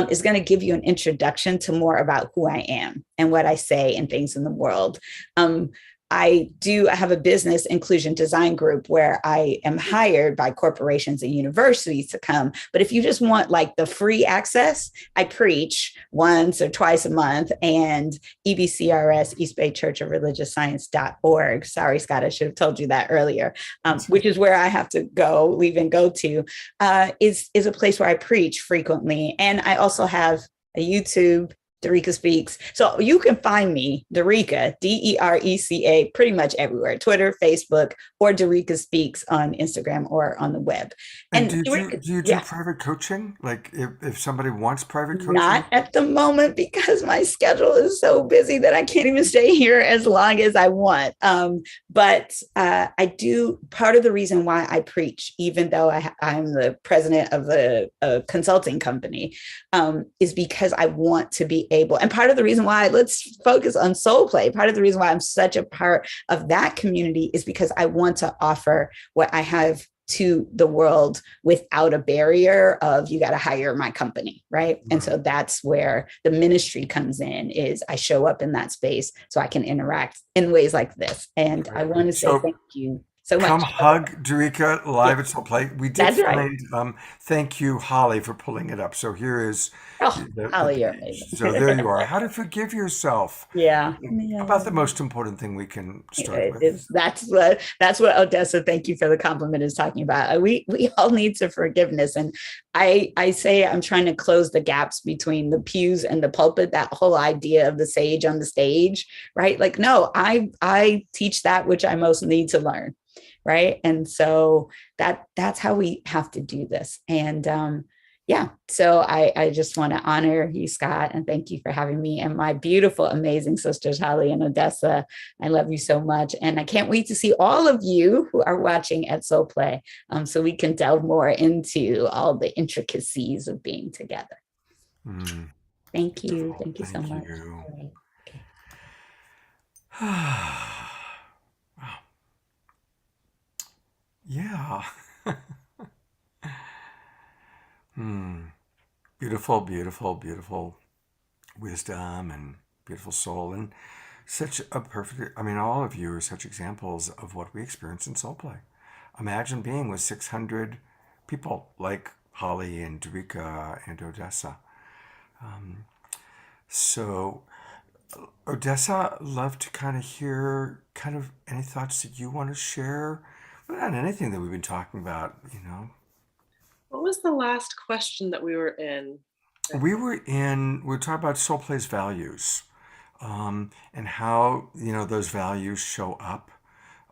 is going to give you an introduction to more about who I am and what I say and things in the world. I have a business inclusion design group where I am hired by corporations and universities to come. But if you just want like the free access, I preach once or twice a month, and EBCRS, East Bay Church of Religious Science.org. Sorry, Scott, I should have told you that earlier, which is where I have to leave and go to, is a place where I preach frequently. And I also have a YouTube, Darika Speaks. So you can find me, Darika, Dereca, pretty much everywhere, Twitter, Facebook, or Darika Speaks on Instagram or on the web. And do you do private coaching? Like if somebody wants private coaching? Not at the moment, because my schedule is so busy that I can't even stay here as long as I want. But I do. Part of the reason why I preach, even though I'm the president of a consulting company, is because I want to be able, and part of the reason why, let's focus on soul play, part of the reason why I'm such a part of that community is because I want to offer what I have to the world without a barrier of you got to hire my company, right? And so that's where the ministry comes in, is I show up in that space so I can interact in ways like this. And I want to say thank you so much. Come hug Darika live at Soul Play. We did find, thank you, Holly, for pulling it up. So here is, Holly, you're amazing. So there you are. How to forgive yourself. Yeah. About the most important thing we can start with. That's what Odessa, thank you for the compliment, is talking about. We all need some forgiveness. And I say I'm trying to close the gaps between the pews and the pulpit, that whole idea of the sage on the stage, right? Like, no, I teach that which I most need to learn. Right. And so that's how we have to do this. And yeah, so I just want to honor you, Scott, and thank you for having me and my beautiful, amazing sisters, Holly and Odessa. I love you so much. And I can't wait to see all of you who are watching at Soul Play, so we can delve more into all the intricacies of being together. Thank you. Thank you so much. You. All right. Okay. Wow. Yeah. Beautiful, beautiful, beautiful wisdom and beautiful soul, and such a perfect, I mean, all of you are such examples of what we experience in Soul Play. Imagine being with 600 people like Holly and Derica and Odessa. So, Odessa, love to kind of hear kind of any thoughts that you want to share on anything that we've been talking about, you know. What was the last question that we were in? We were talking about Soul Play's values, and how, you know, those values show up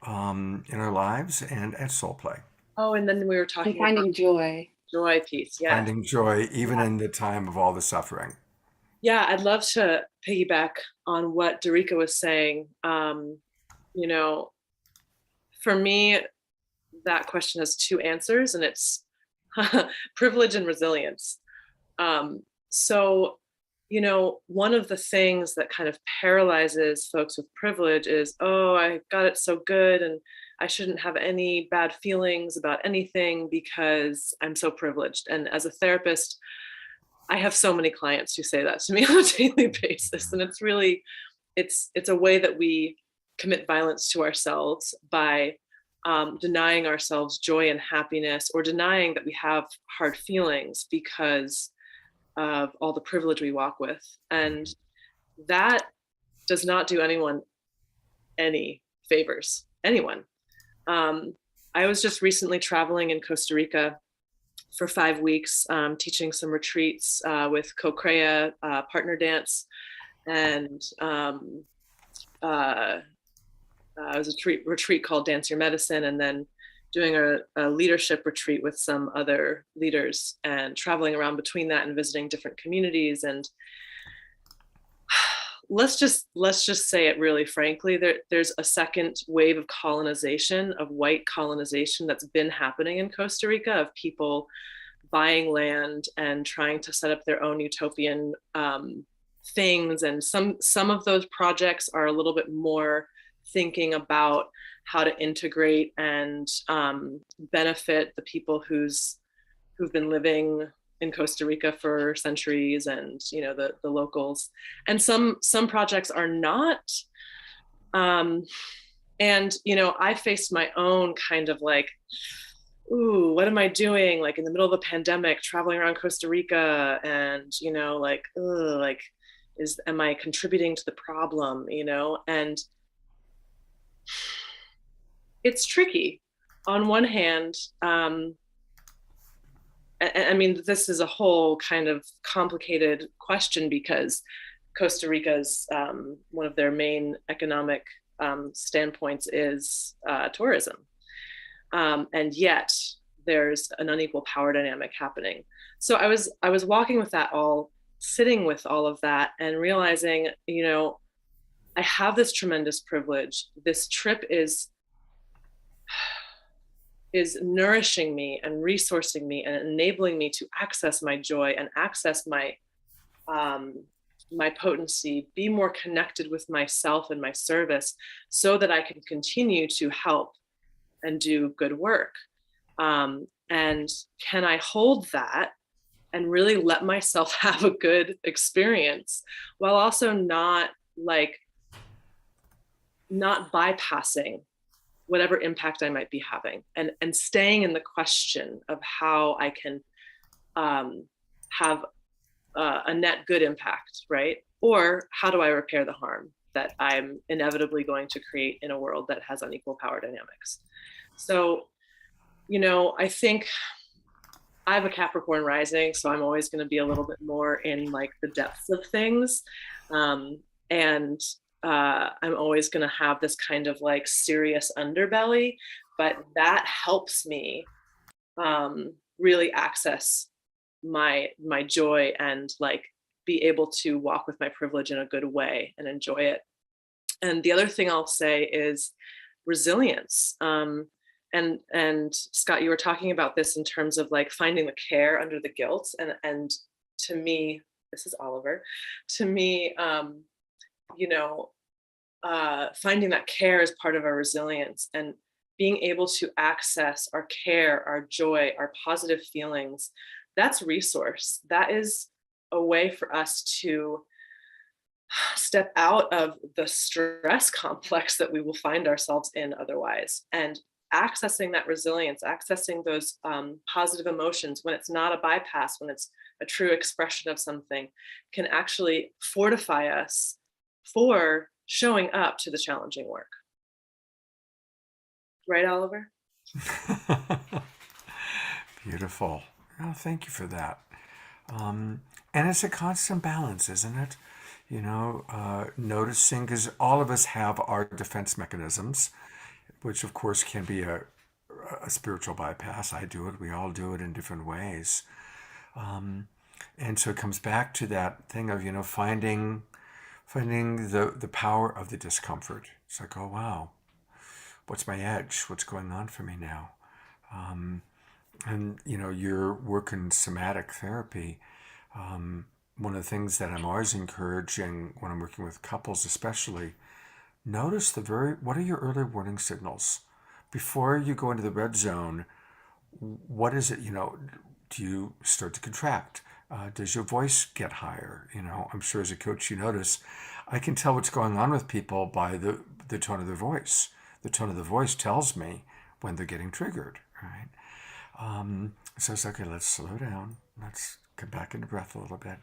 in our lives and at Soul Play. Oh, and then we were talking And finding about joy. joy piece. Yeah. Finding joy even in the time of all the suffering. Yeah, I'd love to piggyback on what Derica was saying. You know, for me, that question has two answers, and it's privilege and resilience. So, you know, one of the things that kind of paralyzes folks with privilege is, oh, I got it so good, and I shouldn't have any bad feelings about anything because I'm so privileged. And as a therapist, I have so many clients who say that to me on a daily basis. And it's really, it's a way that we commit violence to ourselves by denying ourselves joy and happiness, or denying that we have hard feelings because of all the privilege we walk with. And that does not do anyone any favors, anyone. I was just recently traveling in Costa Rica for 5 weeks, teaching some retreats with Co-Crea Partner Dance. And it was a retreat called Dance Your Medicine, and then doing a leadership retreat with some other leaders, and traveling around between that and visiting different communities. And let's just say it really frankly, there's a second wave of colonization, of white colonization, that's been happening in Costa Rica, of people buying land and trying to set up their own utopian things. And some of those projects are a little bit more thinking about how to integrate and benefit the people who've been living in Costa Rica for centuries, and, you know, the locals. And some projects are not. And, you know, I faced my own kind of like, ooh, what am I doing? Like in the middle of the pandemic, traveling around Costa Rica, and, you know, like, ugh, like, am I contributing to the problem, you know? And it's tricky. On one hand, I mean, this is a whole kind of complicated question, because Costa Rica's one of their main economic standpoints is tourism. And yet there's an unequal power dynamic happening. So I was walking with that, all sitting with all of that, and realizing, you know, I have this tremendous privilege. This trip is nourishing me and resourcing me and enabling me to access my joy and access my my potency, be more connected with myself and my service, so that I can continue to help and do good work. And can I hold that and really let myself have a good experience, while also not bypassing whatever impact I might be having, and staying in the question of how I can have a net good impact, right? Or how do I repair the harm that I'm inevitably going to create in a world that has unequal power dynamics? So, you know, I think I have a Capricorn rising, so I'm always going to be a little bit more in like the depths of things. And I'm always going to have this kind of like serious underbelly, but that helps me really access my joy and like be able to walk with my privilege in a good way and enjoy it. And the other thing I'll say is resilience. And Scott, you were talking about this in terms of like finding the care under the guilt. And to me, this is Oliver, to me, finding that care is part of our resilience, and being able to access our care, our joy, our positive feelings. That's resource. That is a way for us to step out of the stress complex that we will find ourselves in otherwise. And accessing that resilience, accessing those positive emotions when it's not a bypass, when it's a true expression of something, can actually fortify us for showing up to the challenging work. Right, Oliver? Beautiful. Oh, thank you for that. And it's a constant balance, isn't it? Noticing, because all of us have our defense mechanisms, which of course can be a spiritual bypass. I do it. We all do it in different ways. And so it comes back to that thing of, finding the power of the discomfort. It's like, oh, wow, what's my edge? What's going on for me now? And your work in somatic therapy, one of the things that I'm always encouraging when I'm working with couples especially, notice what are your early warning signals? Before you go into the red zone, what is it, do you start to contract? Does your voice get higher? I'm sure as a coach you notice, I can tell what's going on with people by the tone of their voice. The tone of the voice tells me when they're getting triggered, right? So it's okay, let's slow down. Let's come back into breath a little bit.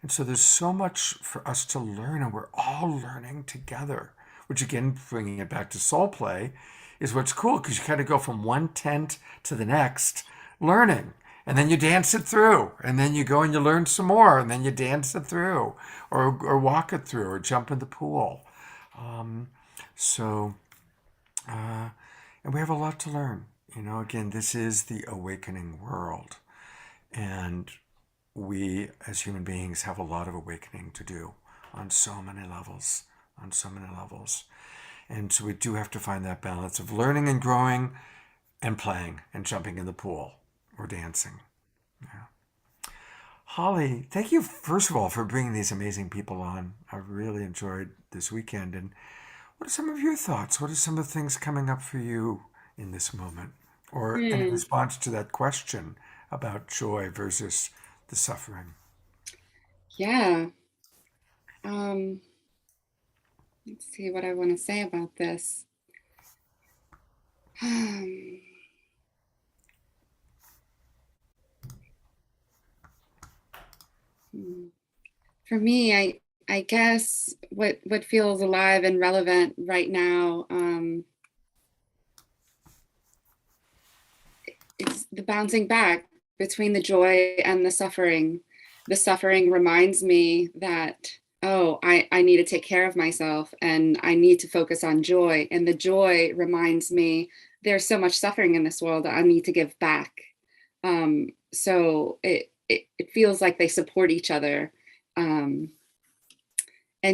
And so there's so much for us to learn, and we're all learning together, which again, bringing it back to soul play, is what's cool, because you kind of go from one tent to the next, learning, and then you dance it through, and then you go and you learn some more, and then you dance it through, or walk it through, or jump in the pool. And we have a lot to learn. Again, this is the awakening world, and we as human beings have a lot of awakening to do on so many levels, And so we do have to find that balance of learning and growing and playing and jumping in the pool or dancing. Yeah. Holly, thank you, first of all, for bringing these amazing people on. I really enjoyed this weekend. And what are some of your thoughts? What are some of the things coming up for you in this moment? Or in response to that question about joy versus the suffering? Yeah. Let's see what I want to say about this. For me, I guess what feels alive and relevant right now is the bouncing back between the joy and the suffering. The suffering reminds me that, oh, I need to take care of myself and I need to focus on joy. And the joy reminds me there's so much suffering in this world that I need to give back. So it feels like they support each other. And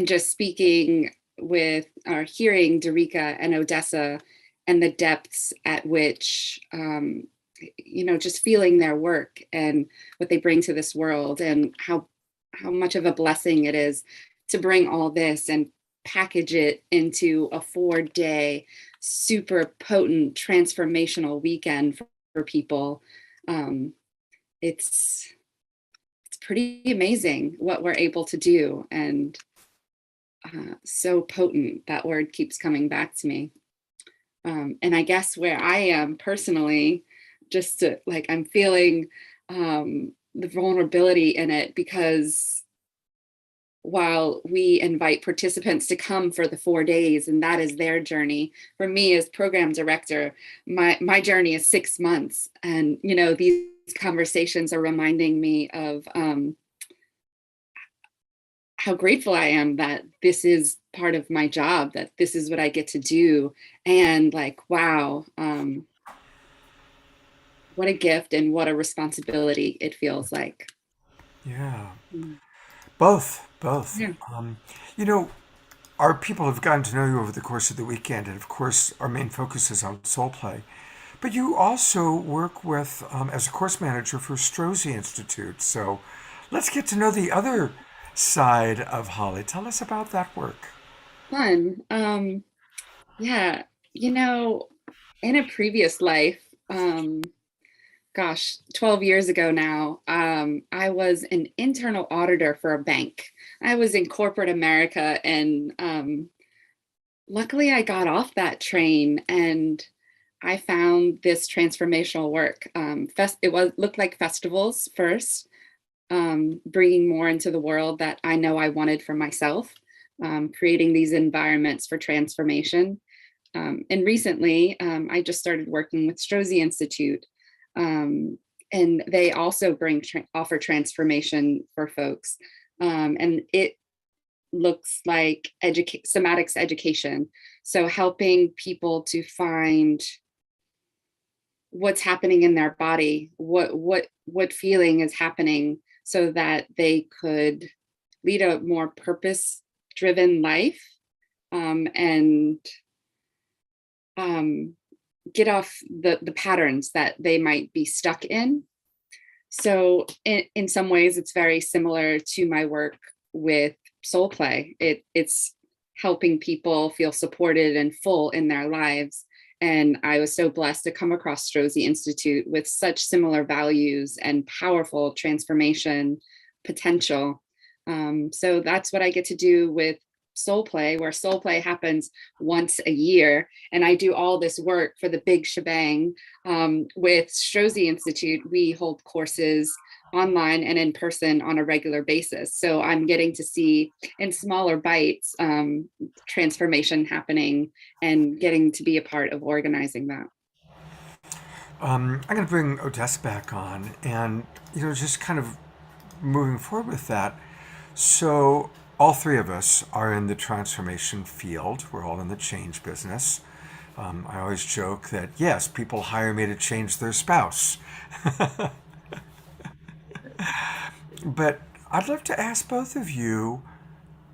just speaking with or hearing Darika and Odessa and the depths at which, just feeling their work and what they bring to this world, and how much of a blessing it is to bring all this and package it into a 4-day, super potent, transformational weekend for people. It's pretty amazing what we're able to do, and so potent. That word keeps coming back to me. And I guess where I am personally, I'm feeling the vulnerability in it, because while we invite participants to come for the 4 days, and that is their journey, for me as program director, my journey is 6 months. And, these conversations are reminding me of how grateful I am that this is part of my job, that this is what I get to do. And wow, what a gift and what a responsibility it feels like. Yeah. Mm. Both. Yeah. You know, our people have gotten to know you over the course of the weekend, and of course, our main focus is on soul play. But you also work with, as a course manager for Strozzi Institute. So let's get to know the other side of Holly. Tell us about that work. Fun. Yeah, you know, in a previous life, gosh, 12 years ago now, I was an internal auditor for a bank. I was in corporate America, and luckily I got off that train and I found this transformational work. It was looked like festivals first, bringing more into the world that I know I wanted for myself, creating these environments for transformation. And recently, I just started working with Strozzi Institute, and they also offer transformation for folks. And it looks like somatics education, so helping people to find what's happening in their body, what feeling is happening, so that they could lead a more purpose driven life, and um, get off the patterns that they might be stuck in. So in some ways, it's very similar to my work with soul play. It's helping people feel supported and full in their lives. And I was so blessed to come across Strozzi Institute with such similar values and powerful transformation potential. So that's what I get to do with soul play, where soul play happens once a year. And I do all this work for the big shebang. With Strozzi Institute, we hold courses online and in person on a regular basis. So I'm getting to see in smaller bites transformation happening and getting to be a part of organizing that. I'm going to bring Odessa back on, and just kind of moving forward with that. So all three of us are in the transformation field. We're all in the change business. I always joke that yes, people hire me to change their spouse. But I'd love to ask both of you,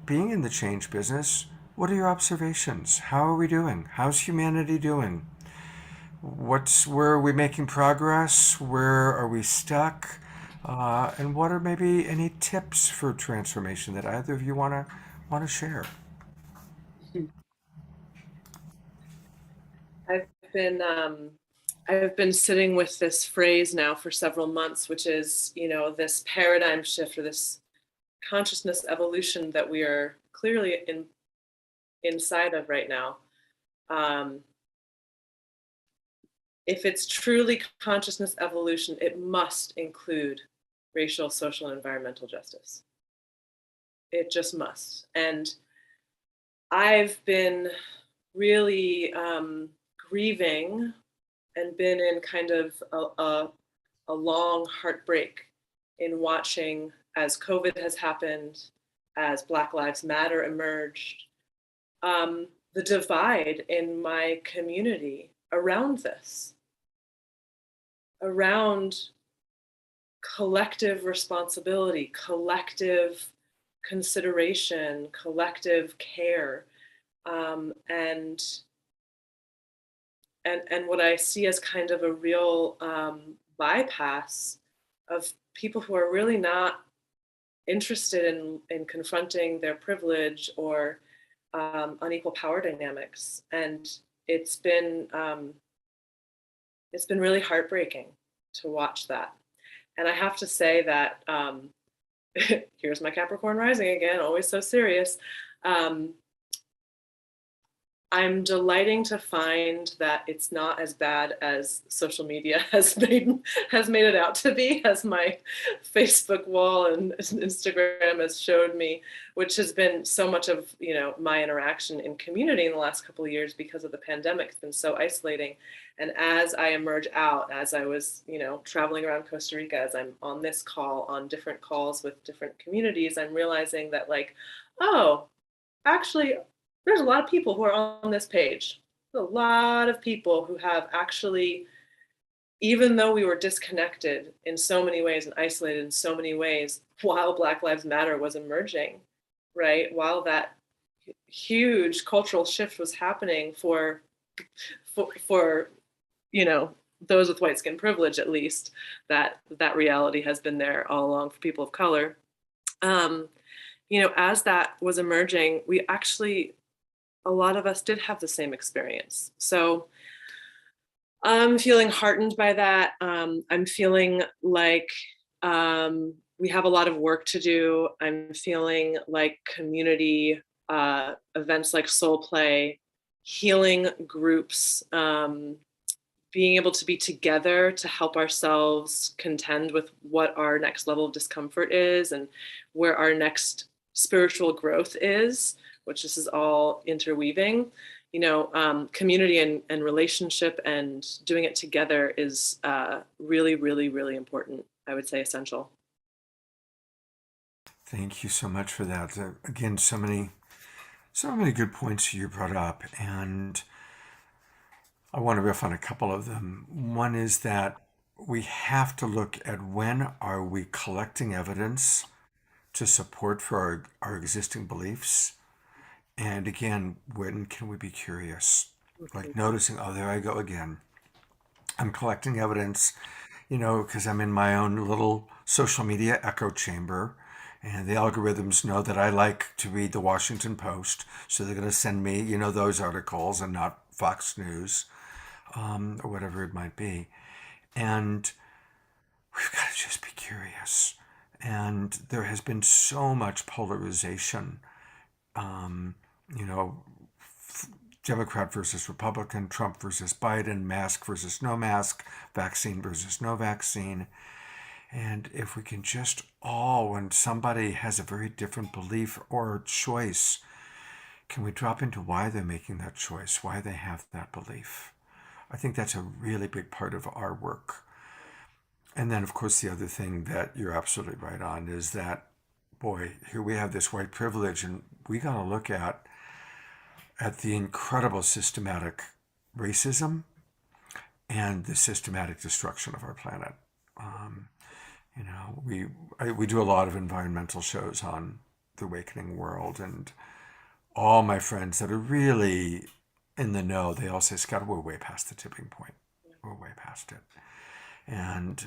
being in the change business, what are your observations? How are we doing? How's humanity doing? Where are we making progress? Where are we stuck? And what are maybe any tips for transformation that either of you want to share? I've been I've been sitting with this phrase now for several months, which is, this paradigm shift or this consciousness evolution that we are clearly inside of right now. If it's truly consciousness evolution, it must include racial, social, and environmental justice. It just must. And I've been really grieving and been in kind of a long heartbreak in watching as COVID has happened, as Black Lives Matter emerged, the divide in my community around this, around collective responsibility, collective consideration, collective care, and what I see as kind of a real bypass of people who are really not interested in confronting their privilege or unequal power dynamics, and it's been really heartbreaking to watch that. And I have to say that here's my Capricorn rising again, always so serious. I'm delighting to find that it's not as bad as social media has made it out to be, as my Facebook wall and Instagram has showed me, which has been so much of my interaction in community in the last couple of years because of the pandemic. It's been so isolating. And as I emerge out, as I was traveling around Costa Rica, as I'm on this call, on different calls with different communities, I'm realizing that oh, actually, there's a lot of people who are on this page. There's a lot of people who have actually even though we were disconnected in so many ways and isolated in so many ways, while Black Lives Matter was emerging, right? While that huge cultural shift was happening for you know, those with white skin privilege, at least, that reality has been there all along for people of color. You know, as that was emerging, we actually, a lot of us did have the same experience. So I'm feeling heartened by that. I'm feeling like we have a lot of work to do. I'm feeling like community events like Soul Play, healing groups, being able to be together to help ourselves contend with what our next level of discomfort is and where our next spiritual growth is, which this is all interweaving. You know, community and relationship and doing it together is really, really, really important. I would say essential. Thank you so much for that. Again, so many good points you brought up, and I want to riff on a couple of them. One is that we have to look at when are we collecting evidence to support for our existing beliefs, and again, when can we be curious? Like noticing, oh, there I go again. I'm collecting evidence, you know, because I'm in my own little social media echo chamber. And the algorithms know that I like to read the Washington Post. So they're going to send me, you know, those articles and not Fox News or whatever it might be. And we've got to just be curious. And there has been so much polarization, you know, Democrat versus Republican, Trump versus Biden, mask versus no mask, vaccine versus no vaccine. And if we can just all, when somebody has a very different belief or choice, can we drop into why they're making that choice, why they have that belief? I think that's a really big part of our work. And then, of course, the other thing that you're absolutely right on is that, boy, here we have this white privilege, and we got to look at the incredible systematic racism and the systematic destruction of our planet. You know, we do a lot of environmental shows on the awakening world, and all my friends that are really in the know, they all say, Scott, we're way past the tipping point. We're way past it. And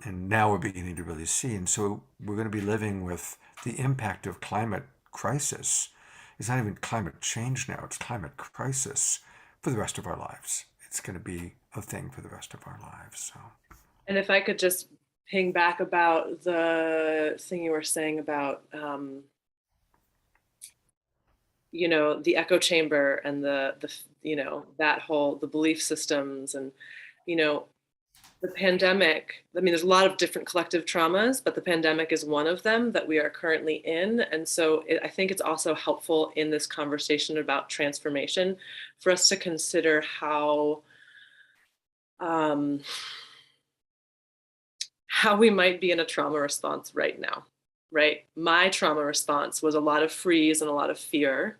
now we're beginning to really see. And so we're going to be living with the impact of climate crisis. It's not even climate change now, it's climate crisis for the rest of our lives. It's going to be a thing for the rest of our lives. So. And if I could just ping back about the thing you were saying about, you know, the echo chamber and the you know, that whole, the belief systems and, you know, the pandemic, I mean, there's a lot of different collective traumas, but the pandemic is one of them that we are currently in. And so I think it's also helpful in this conversation about transformation for us to consider how we might be in a trauma response right now, right? My trauma response was a lot of freeze and a lot of fear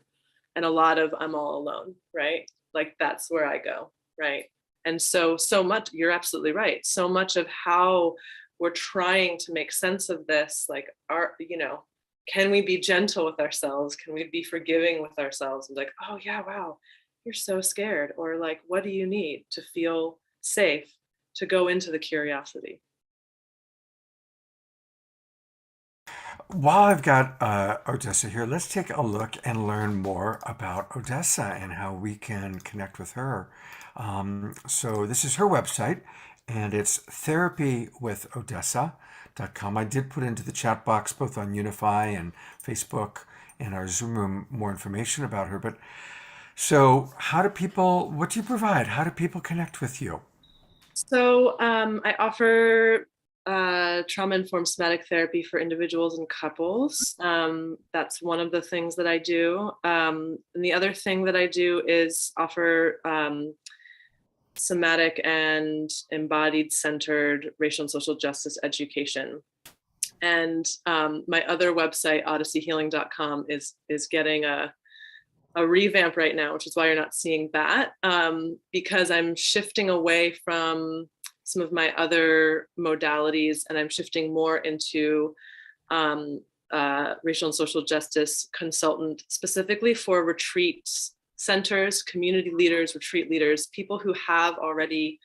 and a lot of I'm all alone, right? Like that's where I go, right? And so much, you're absolutely right. So much of how we're trying to make sense of this, like you know, can we be gentle with ourselves? Can we be forgiving with ourselves? And like, oh yeah, wow, you're so scared. Or like, what do you need to feel safe to go into the curiosity? While I've got Odessa here, let's take a look and learn more about Odessa and how we can connect with her. So this is her website, and it's therapywithodessa.com. I did put into the chat box, both on Unify and Facebook and our Zoom room, more information about her. But so what do you provide? How do people connect with you? So I offer trauma-informed somatic therapy for individuals and couples. That's one of the things that I do. And the other thing that I do is offer somatic and embodied centered racial and social justice education. And my other website, odysseyhealing.com, is getting a revamp right now, which is why you're not seeing that, because I'm shifting away from some of my other modalities, and I'm shifting more into racial and social justice consultant, specifically for retreat centers, community leaders, retreat leaders, people who have already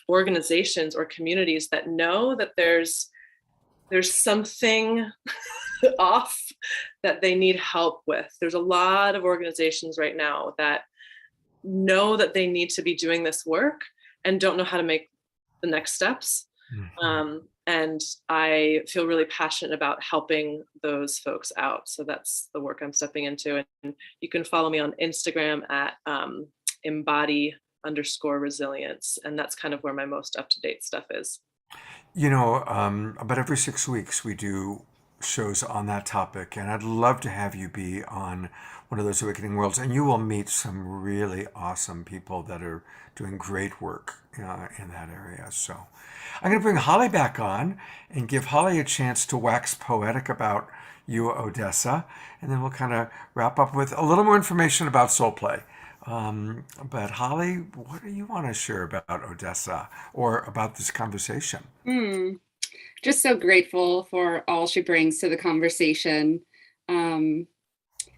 organizations or communities that know that there's something off that they need help with. There's a lot of organizations right now that know that they need to be doing this work and don't know how to make the next steps. And I feel really passionate about helping those folks out. So that's the work I'm stepping into. And you can follow me on Instagram at embody_resilience. And that's kind of where my most up-to-date stuff is. About every 6 weeks we do shows on that topic, and I'd love to have you be on one of those awakening worlds, and you will meet some really awesome people that are doing great work in that area. So I'm going to bring Holly back on and give Holly a chance to wax poetic about you, Odessa, and then we'll kind of wrap up with a little more information about soul play. But Holly, what do you want to share about Odessa or about this conversation? Just so grateful for all she brings to the conversation. And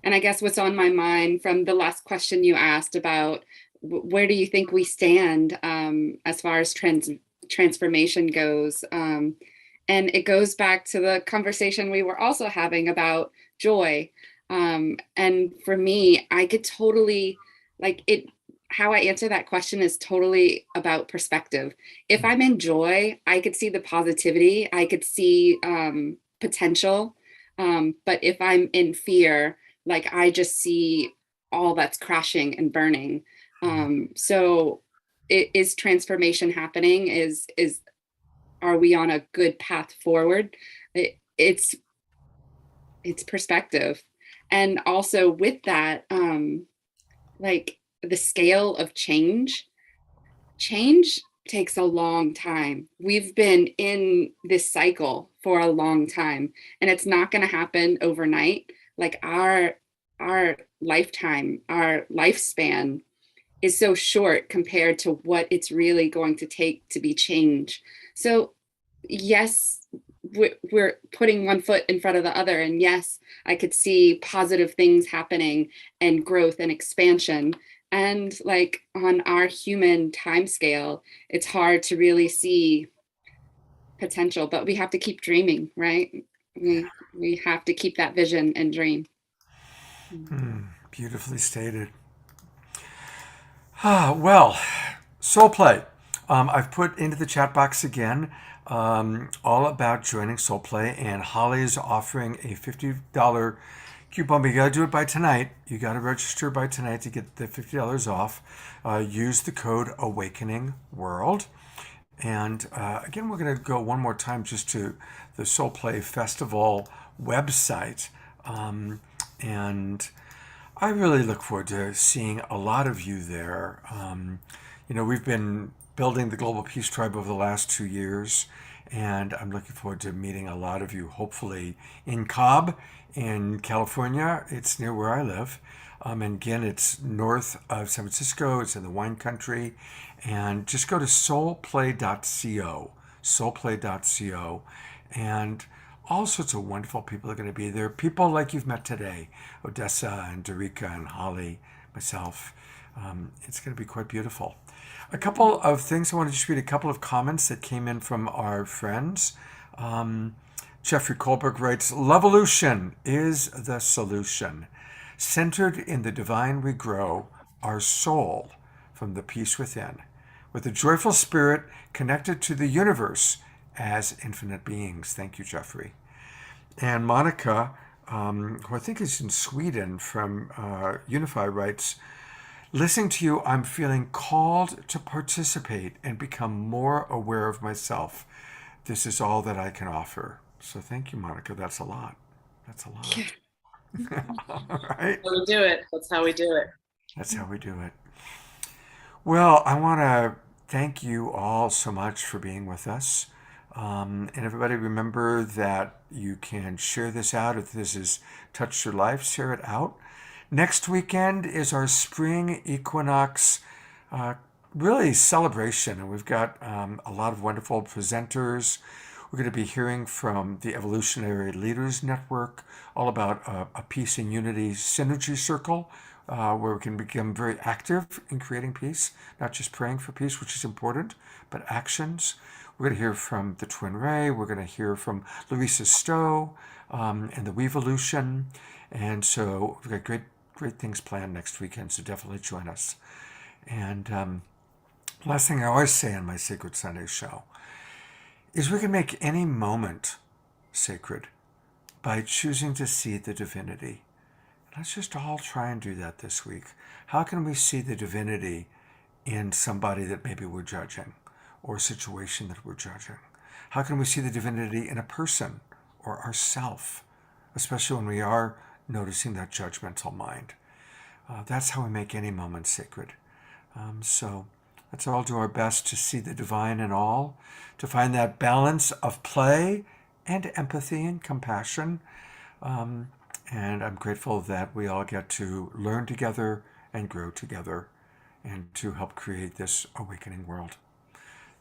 I guess what's on my mind from the last question you asked about where do you think we stand as far as transformation goes? And it goes back to the conversation we were also having about joy. And for me, I could totally how I answer that question is totally about perspective. If I'm in joy, I could see the positivity, I could see potential. But if I'm in fear, I just see all that's crashing and burning. So is transformation happening? Are we on a good path forward? It's perspective. And also with that, the scale of change takes a long time. We've been in this cycle for a long time, and it's not going to happen overnight. Our lifetime, our lifespan is so short compared to what it's really going to take to be changed. So yes, we're putting one foot in front of the other, and yes, I could see positive things happening and growth and expansion. And on our human time scale, it's hard to really see potential, but we have to keep dreaming, right? We have to keep that vision and dream. Beautifully stated. Well, soul play. I've put into the chat box again all about joining soul play, and Holly is offering a $50 coupon, but you got to do it by tonight. You got to register by tonight to get the $50 off. Use the code Awakening World. And again, we're going to go one more time just to the Soul Play Festival website. And I really look forward to seeing a lot of you there. We've been building the Global Peace Tribe over the last 2 years, and I'm looking forward to meeting a lot of you, hopefully in Cobb, in California. It's near where I live. And again, it's north of San Francisco. It's in the wine country. And just go to soulplay.co, soulplay.co. And all sorts of wonderful people are going to be there. People like you've met today, Odessa and Darika and Holly, myself. It's going to be quite beautiful. A couple of things. I want to just read a couple of comments that came in from our friends. Jeffrey Kohlberg writes, "Lovolution is the solution. Centered in the divine we grow, our soul from the peace within, with a joyful spirit connected to the universe as infinite beings." Thank you, Jeffrey. And Monica, who I think is in Sweden from Unify, writes, "Listening to you, I'm feeling called to participate and become more aware of myself. This is all that I can offer." So thank you, Monica. That's a lot. That's a lot. All right. That's how we do it. That's how we do it. That's how we do it. Well, I want to thank you all so much for being with us. And everybody, remember that you can share this out. If this has touched your life, share it out. Next weekend is our spring equinox really celebration. And we've got a lot of wonderful presenters. We're going to be hearing from the Evolutionary Leaders Network, all about a peace and unity synergy circle, where we can become very active in creating peace, not just praying for peace, which is important, but actions. We're going to hear from the Twin Ray. We're going to hear from Louisa Stowe and the Weevolution. And so we've got great things planned next weekend, so definitely join us. And last thing I always say on my Sacred Sunday show is we can make any moment sacred by choosing to see the divinity. Let's just all try and do that this week. How can we see the divinity in somebody that maybe we're judging, or a situation that we're judging? How can we see the divinity in a person or ourself, especially when we are noticing that judgmental mind? That's how we make any moment sacred. So let's all do our best to see the divine in all, to find that balance of play and empathy and compassion. And I'm grateful that we all get to learn together and grow together and to help create this awakening world.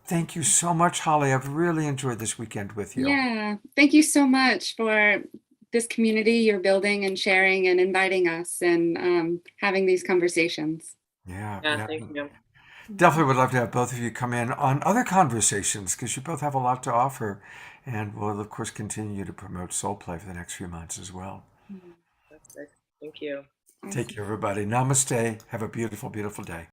Thank you so much, Holly. I've really enjoyed this weekend with you. Yeah, thank you so much for this community you're building and sharing and inviting us and having these conversations. Yeah. Thank you. Definitely would love to have both of you come in on other conversations because you both have a lot to offer. And we'll, of course, continue to promote Soul Play for the next few months as well. That's good. Thank you. Take care, everybody. Namaste. Have a beautiful, beautiful day.